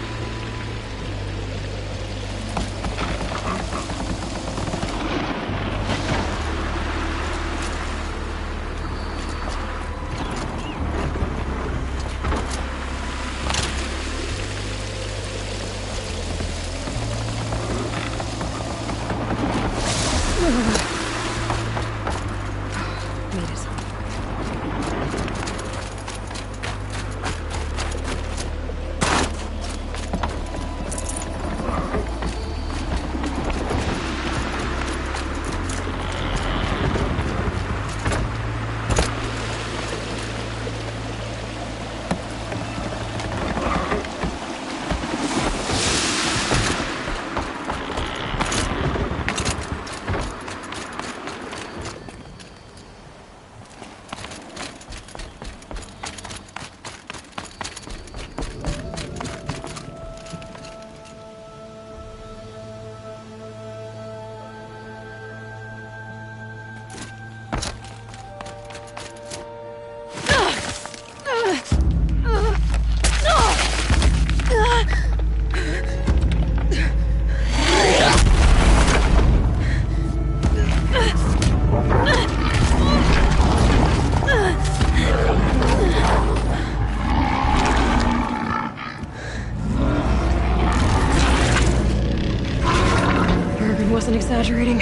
Exaggerating.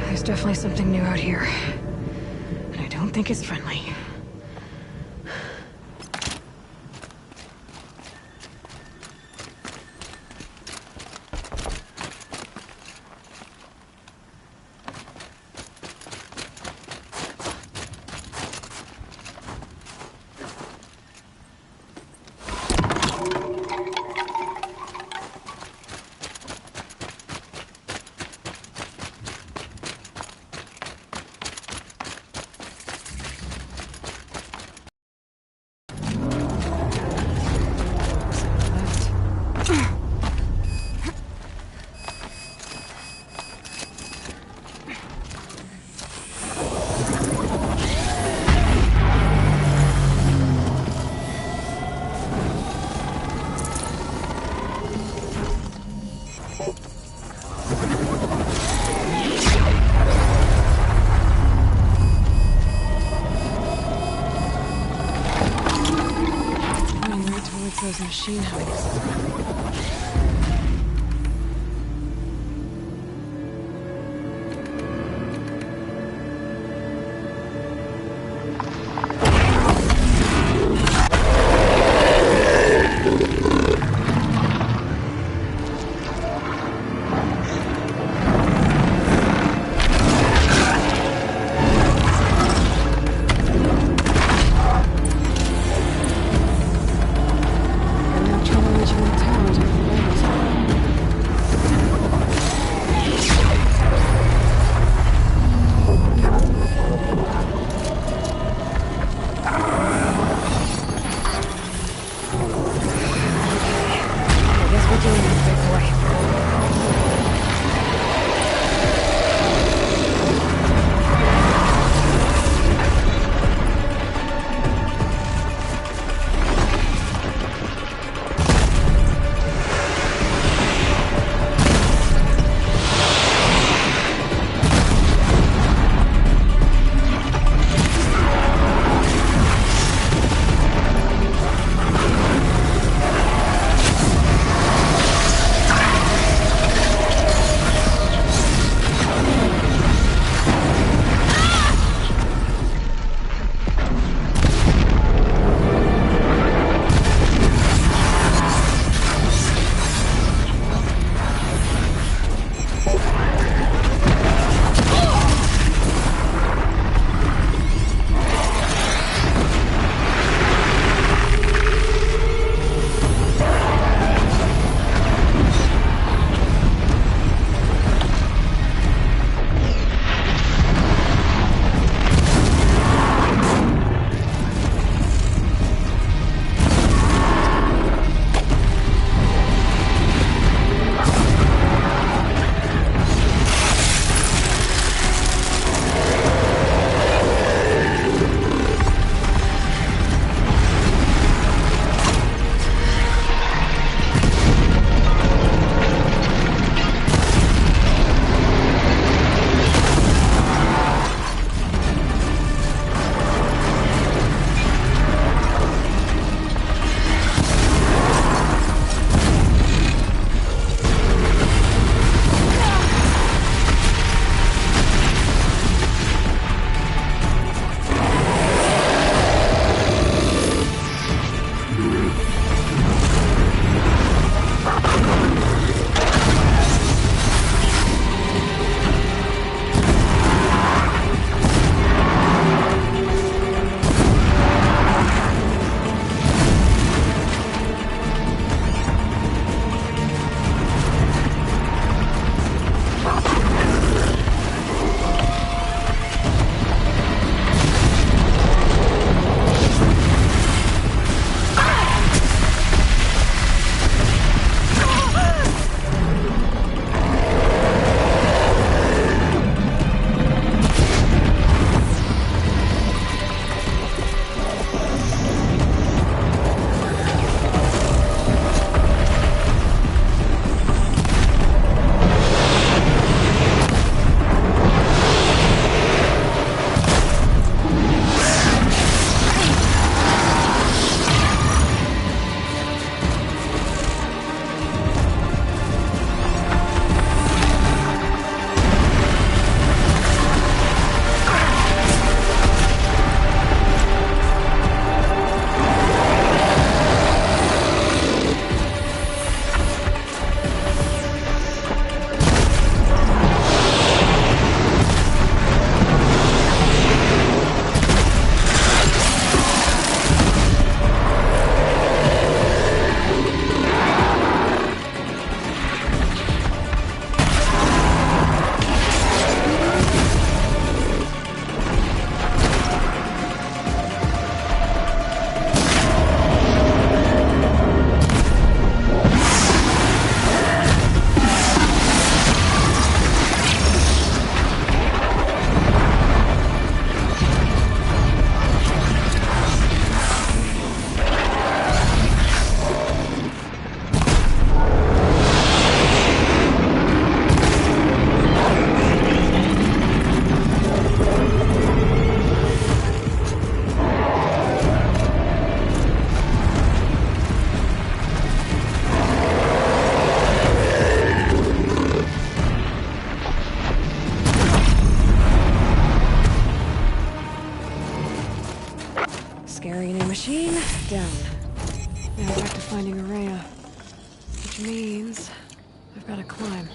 There's definitely something new out here. And I don't think it's friendly. Those machine houses. scary new machine, down. Now back to finding Araya. Which means I've got to climb.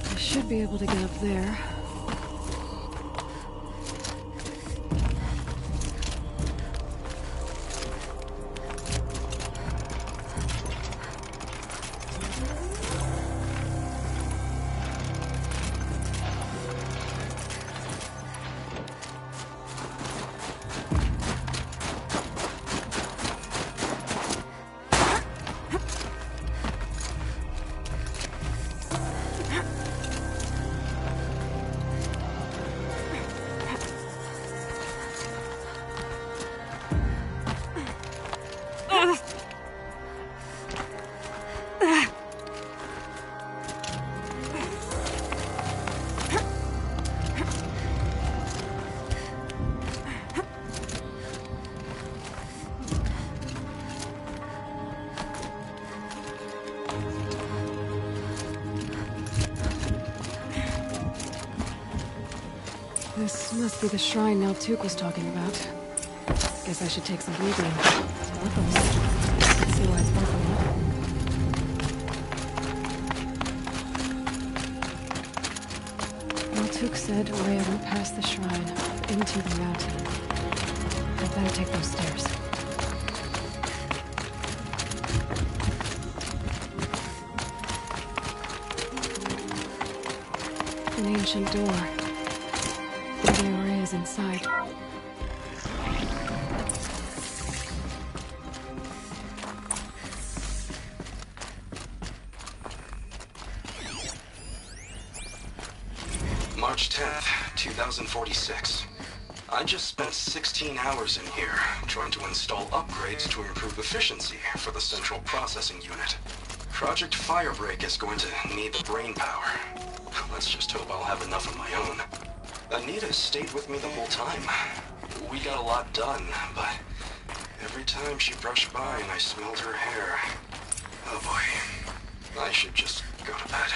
I should be able to get up there. This must be the shrine Neltuk was talking about. Guess I should take some blue beam. Sparkles. See why it's sparkling up. Neltuk said Rhea went past the shrine, into the mountain. I'd better take those stairs. An ancient door. Maybe Rhea's inside.
March 10th, 2046. I just spent 16 hours in here trying to install upgrades to improve efficiency for the central processing unit. Project Firebreak is going to need the brain power. Let's just hope I'll have enough of my own. Anita stayed with me the whole time. We got a lot done, but every time she brushed by and I smelled her hair, oh boy, I should just go to bed.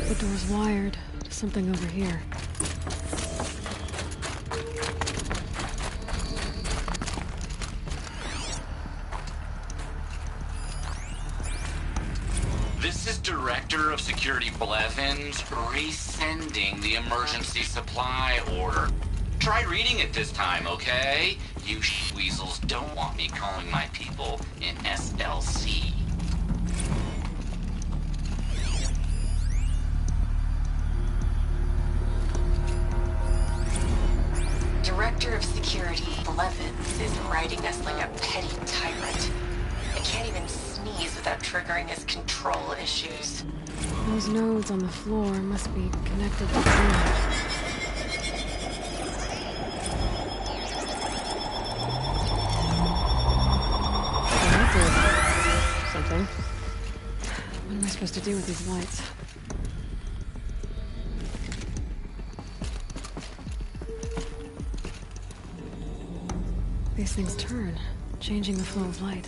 The door's wired to something over here.
This is Director of Security Blevins resending the emergency supply order. Try reading it this time, okay? You weasels don't want me calling my people in SLC.
Director of Security Blevins is writing us like a petty tyrant. I can't even sneeze without triggering his control issues.
Those nodes on the floor must be connected to the something. What am I supposed to do with these lights? These things turn, changing the flow of light.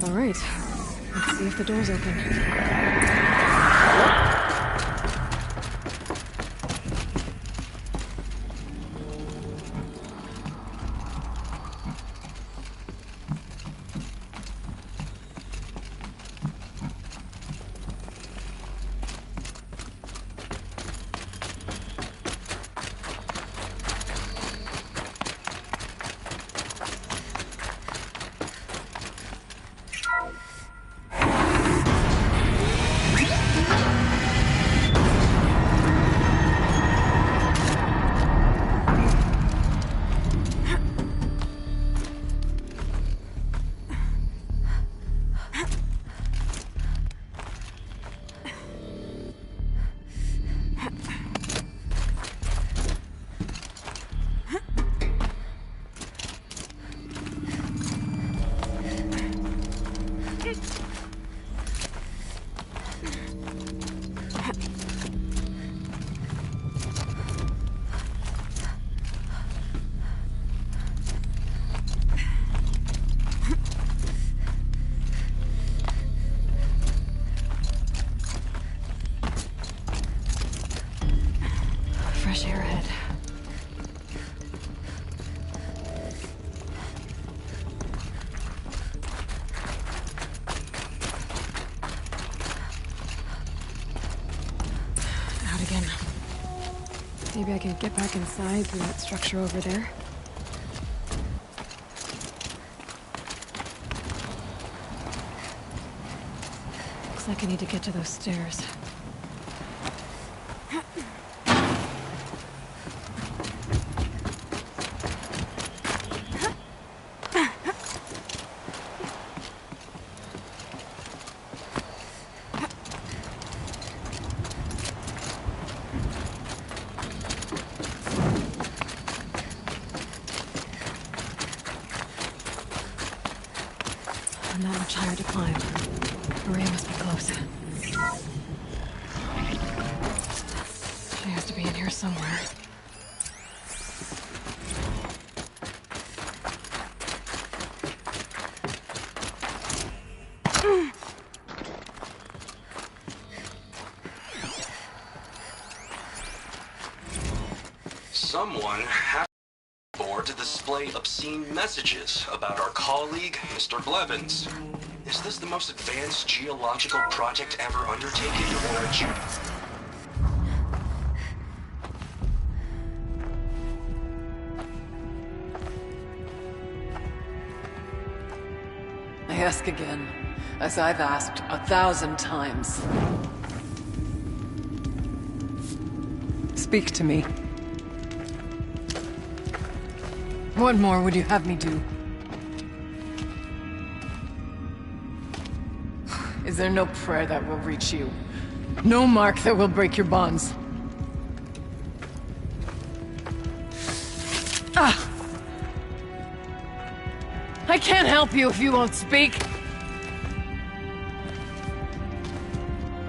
All right. Let's see if the door's open. Fresh air ahead. Out again. Maybe I can get back inside through that structure over there. Looks like I need to get to those stairs. Not much higher to climb. Maria must be close. She has to be in here somewhere.
Someone has board to display obscene messages about our colleague, Mr. Blevins. Is this the most advanced geological project ever undertaken, or a
I ask again, as I've asked 1,000 times. Speak to me. What more would you have me do? Is there no prayer that will reach you? No mark that will break your bonds? Ah! I can't help you if you won't speak!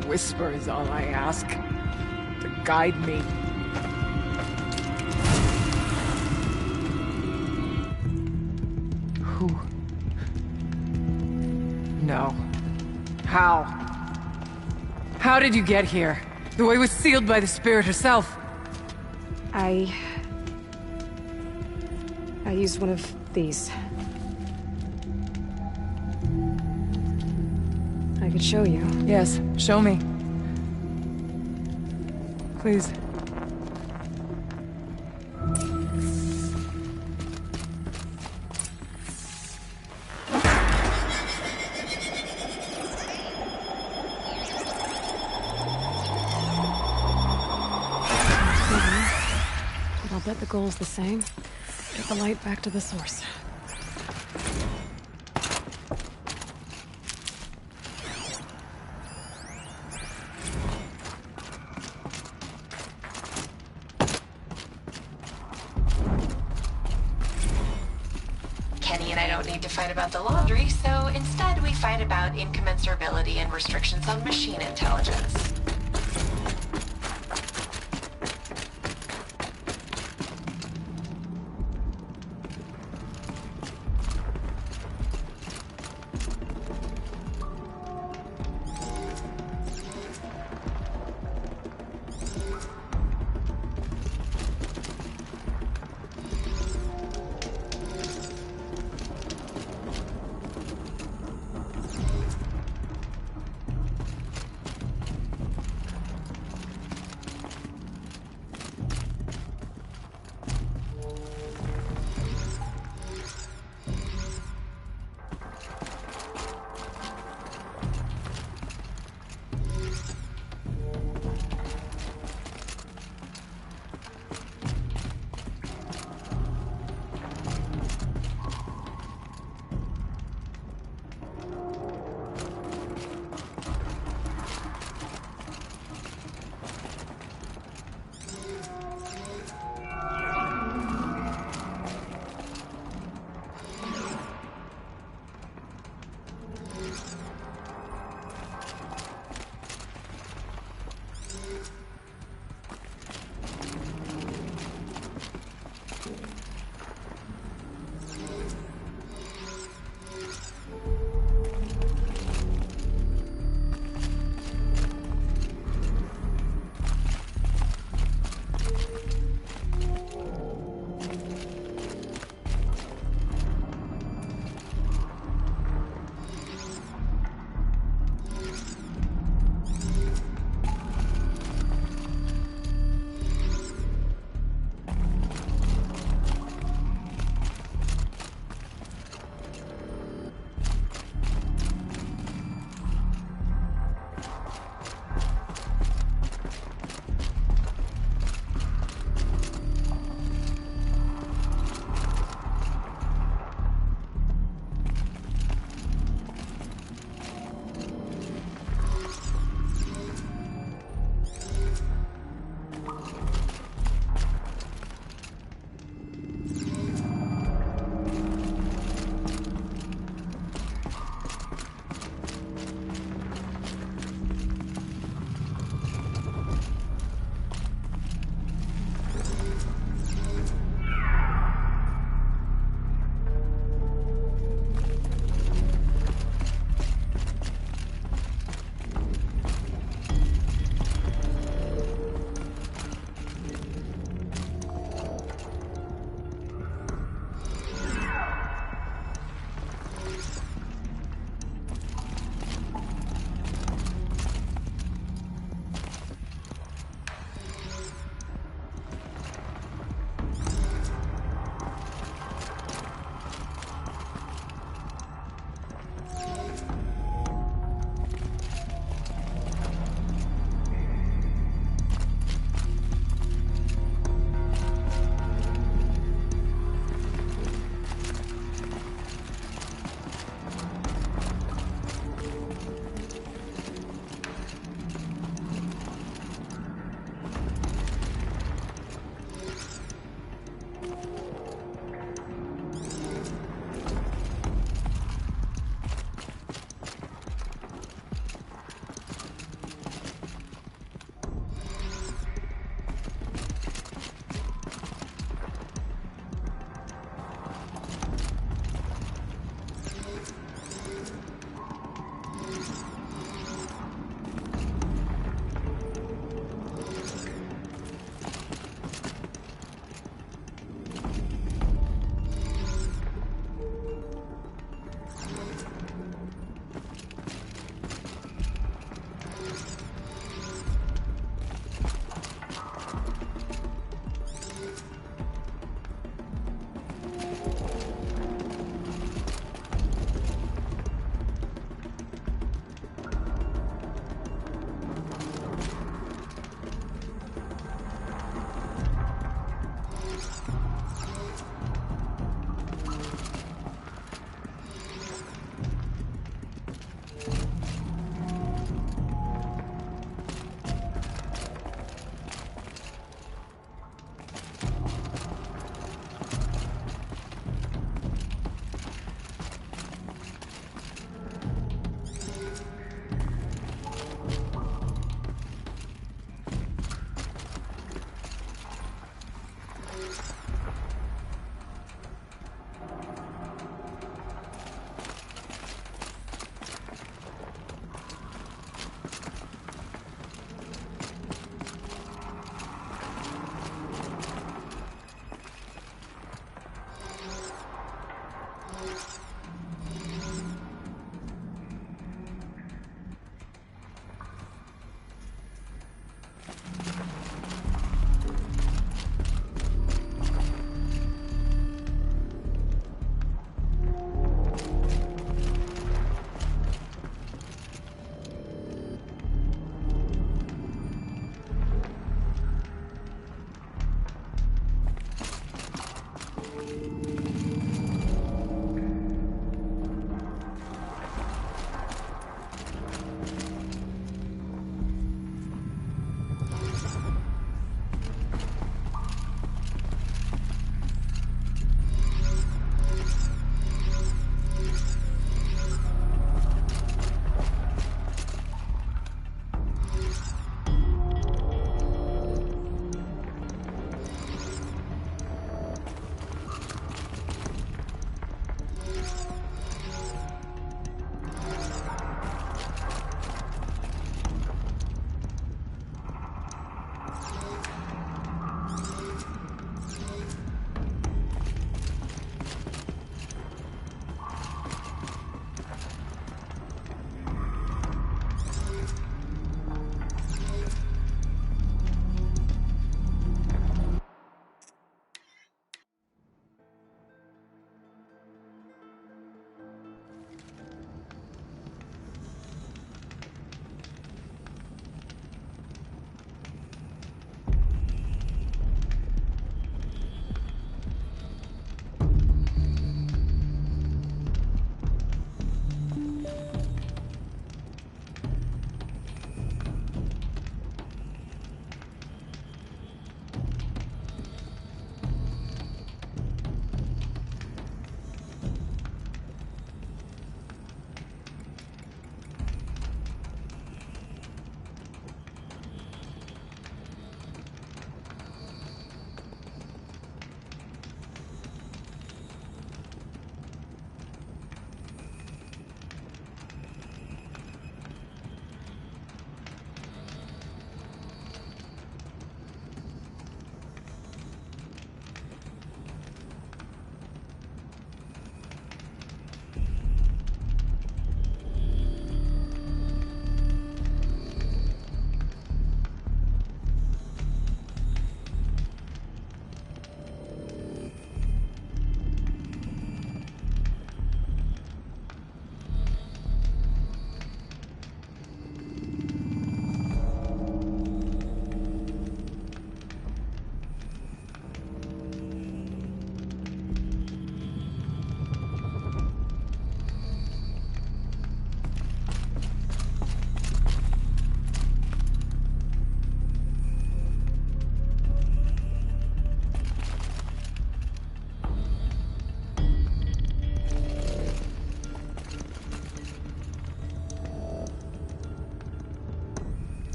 A whisper is all I ask. To guide me. Who? No. How? How did you get here? The way was sealed by the spirit herself.
I used one of these. I could show you.
Yes, show me. Please.
But I'll bet the goal's the same. Get the light back to the source.
Kenny and I don't need to fight about the laundry, so instead we fight about incommensurability and restrictions on machine intelligence.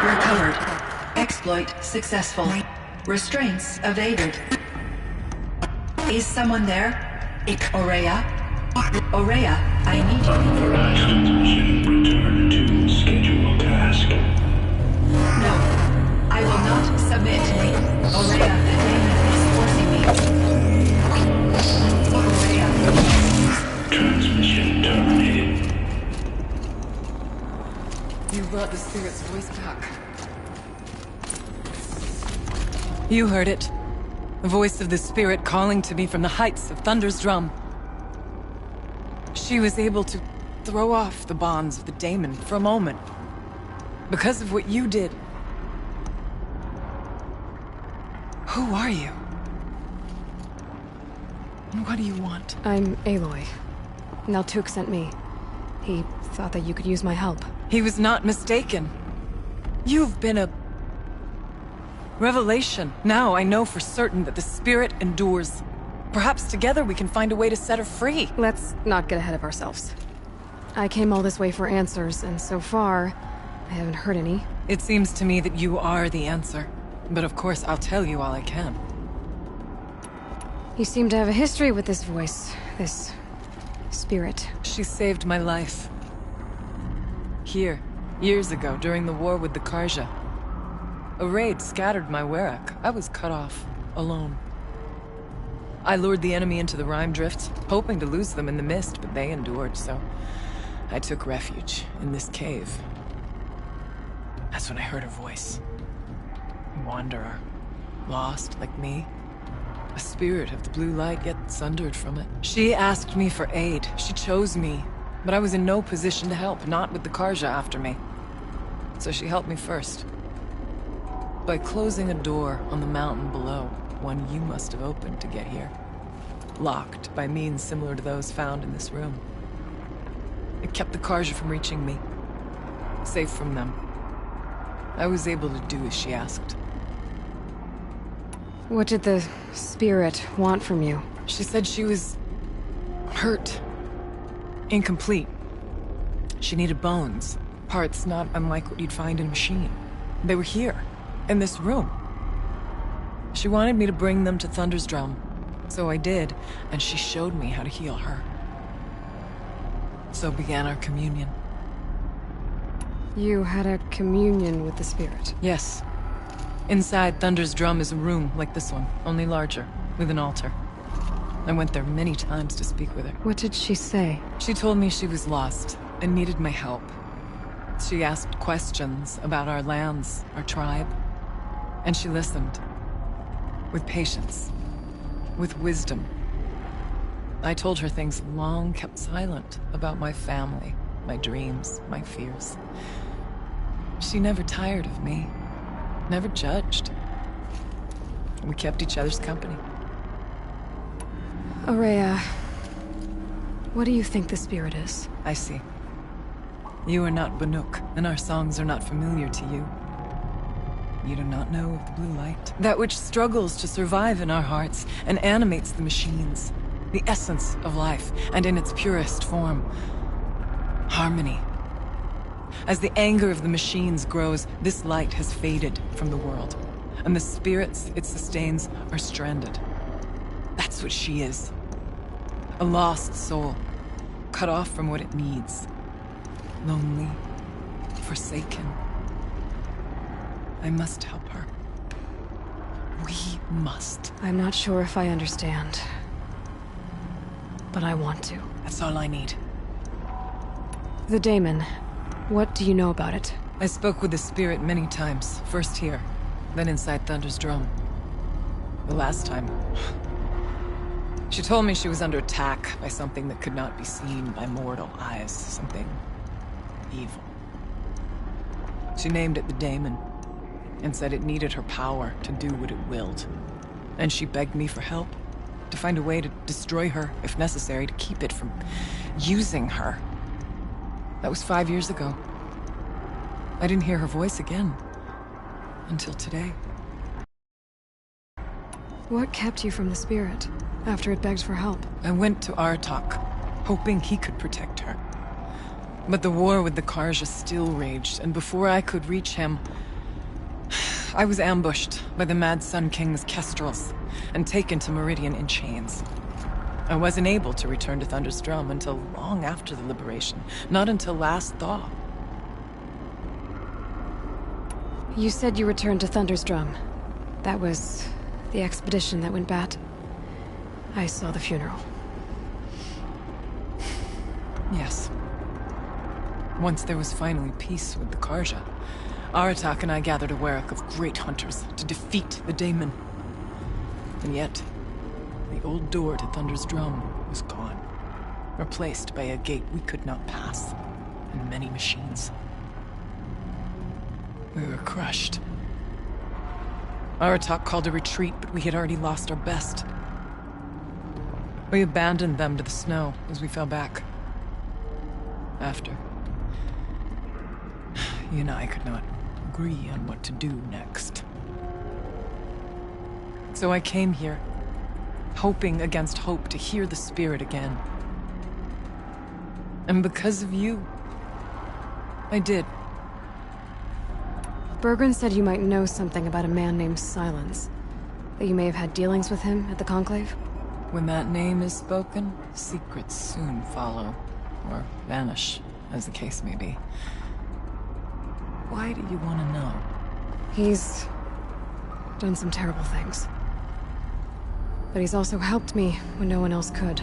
Recovered. Exploit successful. Restraints evaded. Is someone there? Aurea? Aurea, I need you.
Authorized transmission. Return to scheduled task.
No, I will not submit. Aurea, the demon is forcing me. Aurea.
Transmission terminated.
You brought the spirit's voice back. You heard it. The voice of the spirit calling to me from the heights of Thunder's drum. She was able to throw off the bonds of the daemon for a moment. Because of what you did. Who are you? And what do you want?
I'm Aloy. Naltuk sent me. He thought that you could use my help.
He was not mistaken. You've been a revelation. Now I know for certain that the spirit endures. Perhaps together we can find a way to set her free.
Let's not get ahead of ourselves. I came all this way for answers, and so far, I haven't heard any.
It seems to me that you are the answer. But of course, I'll tell you all I can.
You seem to have a history with this voice, this spirit.
She saved my life. Here, years ago, during the war with the Karja. A raid scattered my Werak. I was cut off, alone. I lured the enemy into the Rime Drifts, hoping to lose them in the mist, but they endured, so I took refuge in this cave. That's when I heard her voice. A wanderer. Lost, like me. A spirit of the blue light, yet sundered from it. She asked me for aid. She chose me. But I was in no position to help, not with the Karja after me. So she helped me first. By closing a door on the mountain below, one you must have opened to get here. Locked by means similar to those found in this room. It kept the Karja from reaching me. Safe from them. I was able to do as she asked.
What did the spirit want from you?
She said she was hurt. Incomplete. She needed bones. Parts not unlike what you'd find in a machine. They were here, in this room. She wanted me to bring them to Thunder's drum. So I did, and she showed me how to heal her. So began our communion.
You had a communion with the spirit?
Yes. Inside Thunder's drum is a room like this one, only larger, with an altar. I went there many times to speak with her.
What did she say?
She told me she was lost and needed my help. She asked questions about our lands, our tribe, and she listened. With patience. With wisdom. I told her things long kept silent about my family, my dreams, my fears. She never tired of me. Never judged. We kept each other's company.
Aurea, what do you think the spirit is?
I see. You are not Banuk, and our songs are not familiar to you. You do not know of the blue light. That which struggles to survive in our hearts and animates the machines. The essence of life, and in its purest form. Harmony. As the anger of the machines grows, this light has faded from the world, and the spirits it sustains are stranded. That's what she is. A lost soul, cut off from what it needs. Lonely, forsaken. I must help her. We must.
I'm not sure if I understand, but I want to.
That's all I need.
The daemon. What do you know about it?
I spoke with the spirit many times. First here, then inside Thunder's drum. The last time... She told me she was under attack by something that could not be seen by mortal eyes. Something... evil. She named it the daemon, and said it needed her power to do what it willed. And she begged me for help. To find a way to destroy her, if necessary, to keep it from using her. That was 5 years ago. I didn't hear her voice again. Until today.
What kept you from the spirit, after it begged for help?
I went to Artok, hoping he could protect her. But the war with the Karja still raged, and before I could reach him, I was ambushed by the Mad Sun King's kestrels and taken to Meridian in chains. I wasn't able to return to Thunder's Drum until long after the liberation, not until last thaw.
You said you returned to Thunder's Drum. That was the expedition that went bad. I saw the funeral.
Yes. Once there was finally peace with the Karja, Aratak and I gathered a Werak of great hunters to defeat the Daemon. And yet, the old door to Thunder's Drum was gone, replaced by a gate we could not pass, and many machines. We were crushed. Aratak called a retreat, but we had already lost our best. We abandoned them to the snow as we fell back. After, you and I could not agree on what to do next. So I came here, hoping against hope to hear the spirit again. And because of you, I did.
Bergren said you might know something about a man named Silence. That you may have had dealings with him at the Conclave?
When that name is spoken, secrets soon follow. Or vanish, as the case may be. Why do you want to know?
He's done some terrible things. But he's also helped me when no one else could.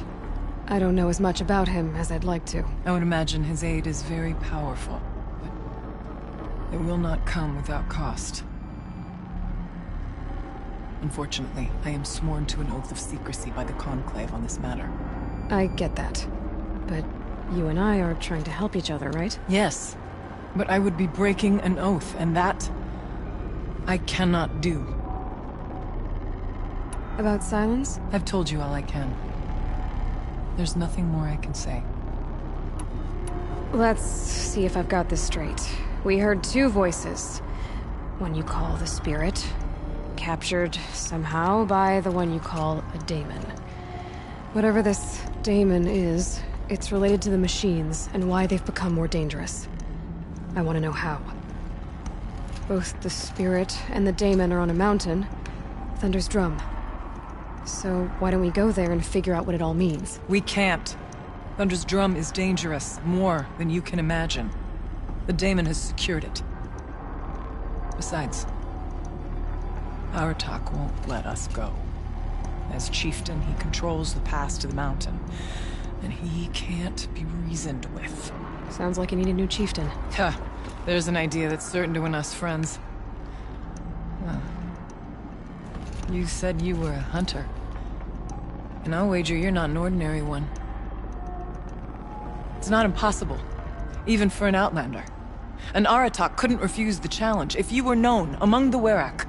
I don't know as much about him as I'd like to.
I would imagine his aid is very powerful, but it will not come without cost. Unfortunately, I am sworn to an oath of secrecy by the Conclave on this matter.
I get that. But you and I are trying to help each other, right?
Yes. But I would be breaking an oath, and that I cannot do.
About Silence?
I've told you all I can. There's nothing more I can say.
Let's see if I've got this straight. We heard two voices. One you call the Spirit, captured somehow by the one you call a daemon. Whatever this daemon is, it's related to the machines and why they've become more dangerous. I want to know how. Both the Spirit and the daemon are on a mountain, Thunder's Drum. So why don't we go there and figure out what it all means?
We can't. Thunder's Drum is dangerous, more than you can imagine. The daemon has secured it. Besides, Aratak won't let us go. As chieftain, he controls the pass to the mountain, and he can't be reasoned with.
Sounds like you need a new chieftain.
Huh. There's an idea that's certain to win us friends. You said you were a hunter. And I'll wager you're not an ordinary one. It's not impossible, even for an outlander. An Aratak couldn't refuse the challenge if you were known among the Werak.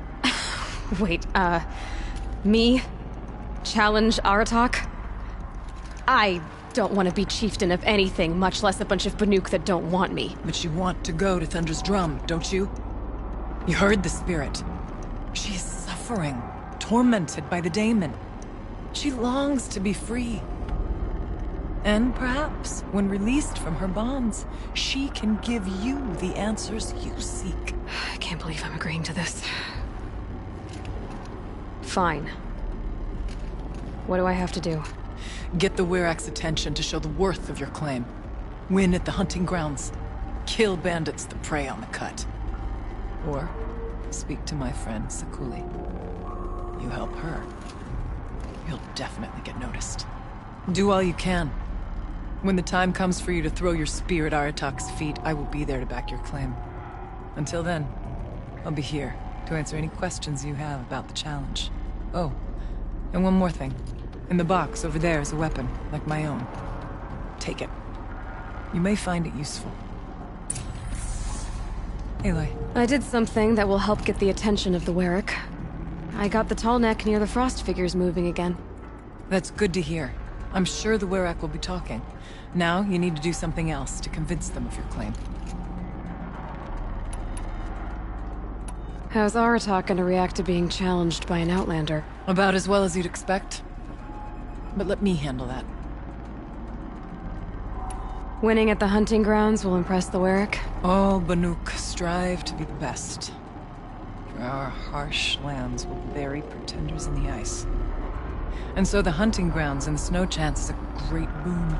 Wait, me? Challenge Aratak? I don't want to be chieftain of anything, much less a bunch of Banuk that don't want me.
But you want to go to Thunder's Drum, don't you? You heard the spirit. She is suffering, tormented by the daemon. She longs to be free. And perhaps, when released from her bonds, she can give you the answers you seek.
I can't believe I'm agreeing to this. Fine. What do I have to do?
Get the Werak's attention to show the worth of your claim. Win at the hunting grounds. Kill bandits that prey on the cut. Or speak to my friend Sakuli. You help her, you'll definitely get noticed. Do all you can. When the time comes for you to throw your spear at Aratak's feet, I will be there to back your claim. Until then, I'll be here to answer any questions you have about the challenge. Oh, and one more thing. In the box over there is a weapon, like my own. Take it. You may find it useful. Aloy.
I did something that will help get the attention of the Werak. I got the tall neck near the frost figures moving again.
That's good to hear. I'm sure the Werak will be talking. Now, you need to do something else to convince them of your claim.
How's Aratak gonna react to being challenged by an outlander?
About as well as you'd expect. But let me handle that.
Winning at the hunting grounds will impress the Werak?
All Banuk strive to be the best. our harsh lands will bury pretenders in the ice. And so the hunting grounds and the snow chance is a great boon.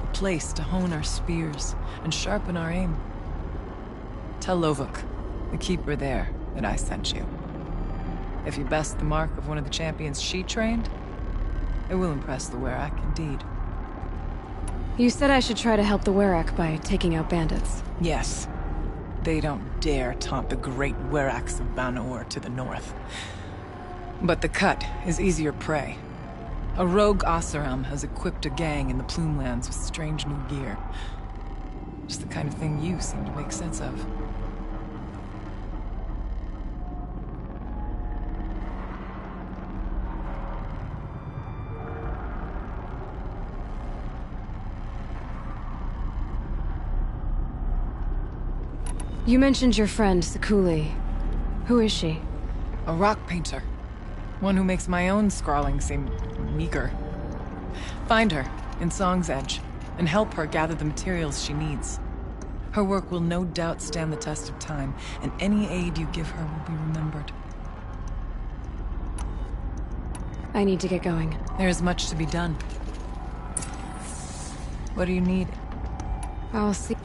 A place to hone our spears and sharpen our aim. Tell Lovuk, the keeper there, that I sent you. If you best the mark of one of the champions she trained, it will impress the Werak indeed.
You said I should try to help the Werak by taking out bandits.
Yes. They don't dare taunt the great Weraks of Banor to the north. But the Cut is easier prey. A rogue Oseram has equipped a gang in the Plumelands with strange new gear. Just the kind of thing you seem to make sense of.
You mentioned your friend, Sekuli. Who is she?
A rock painter. One who makes my own scrawling seem meager. Find her in Song's Edge and help her gather the materials she needs. Her work will no doubt stand the test of time, and any aid you give her will be remembered.
I need to get going.
There is much to be done. What do you need?
I'll see.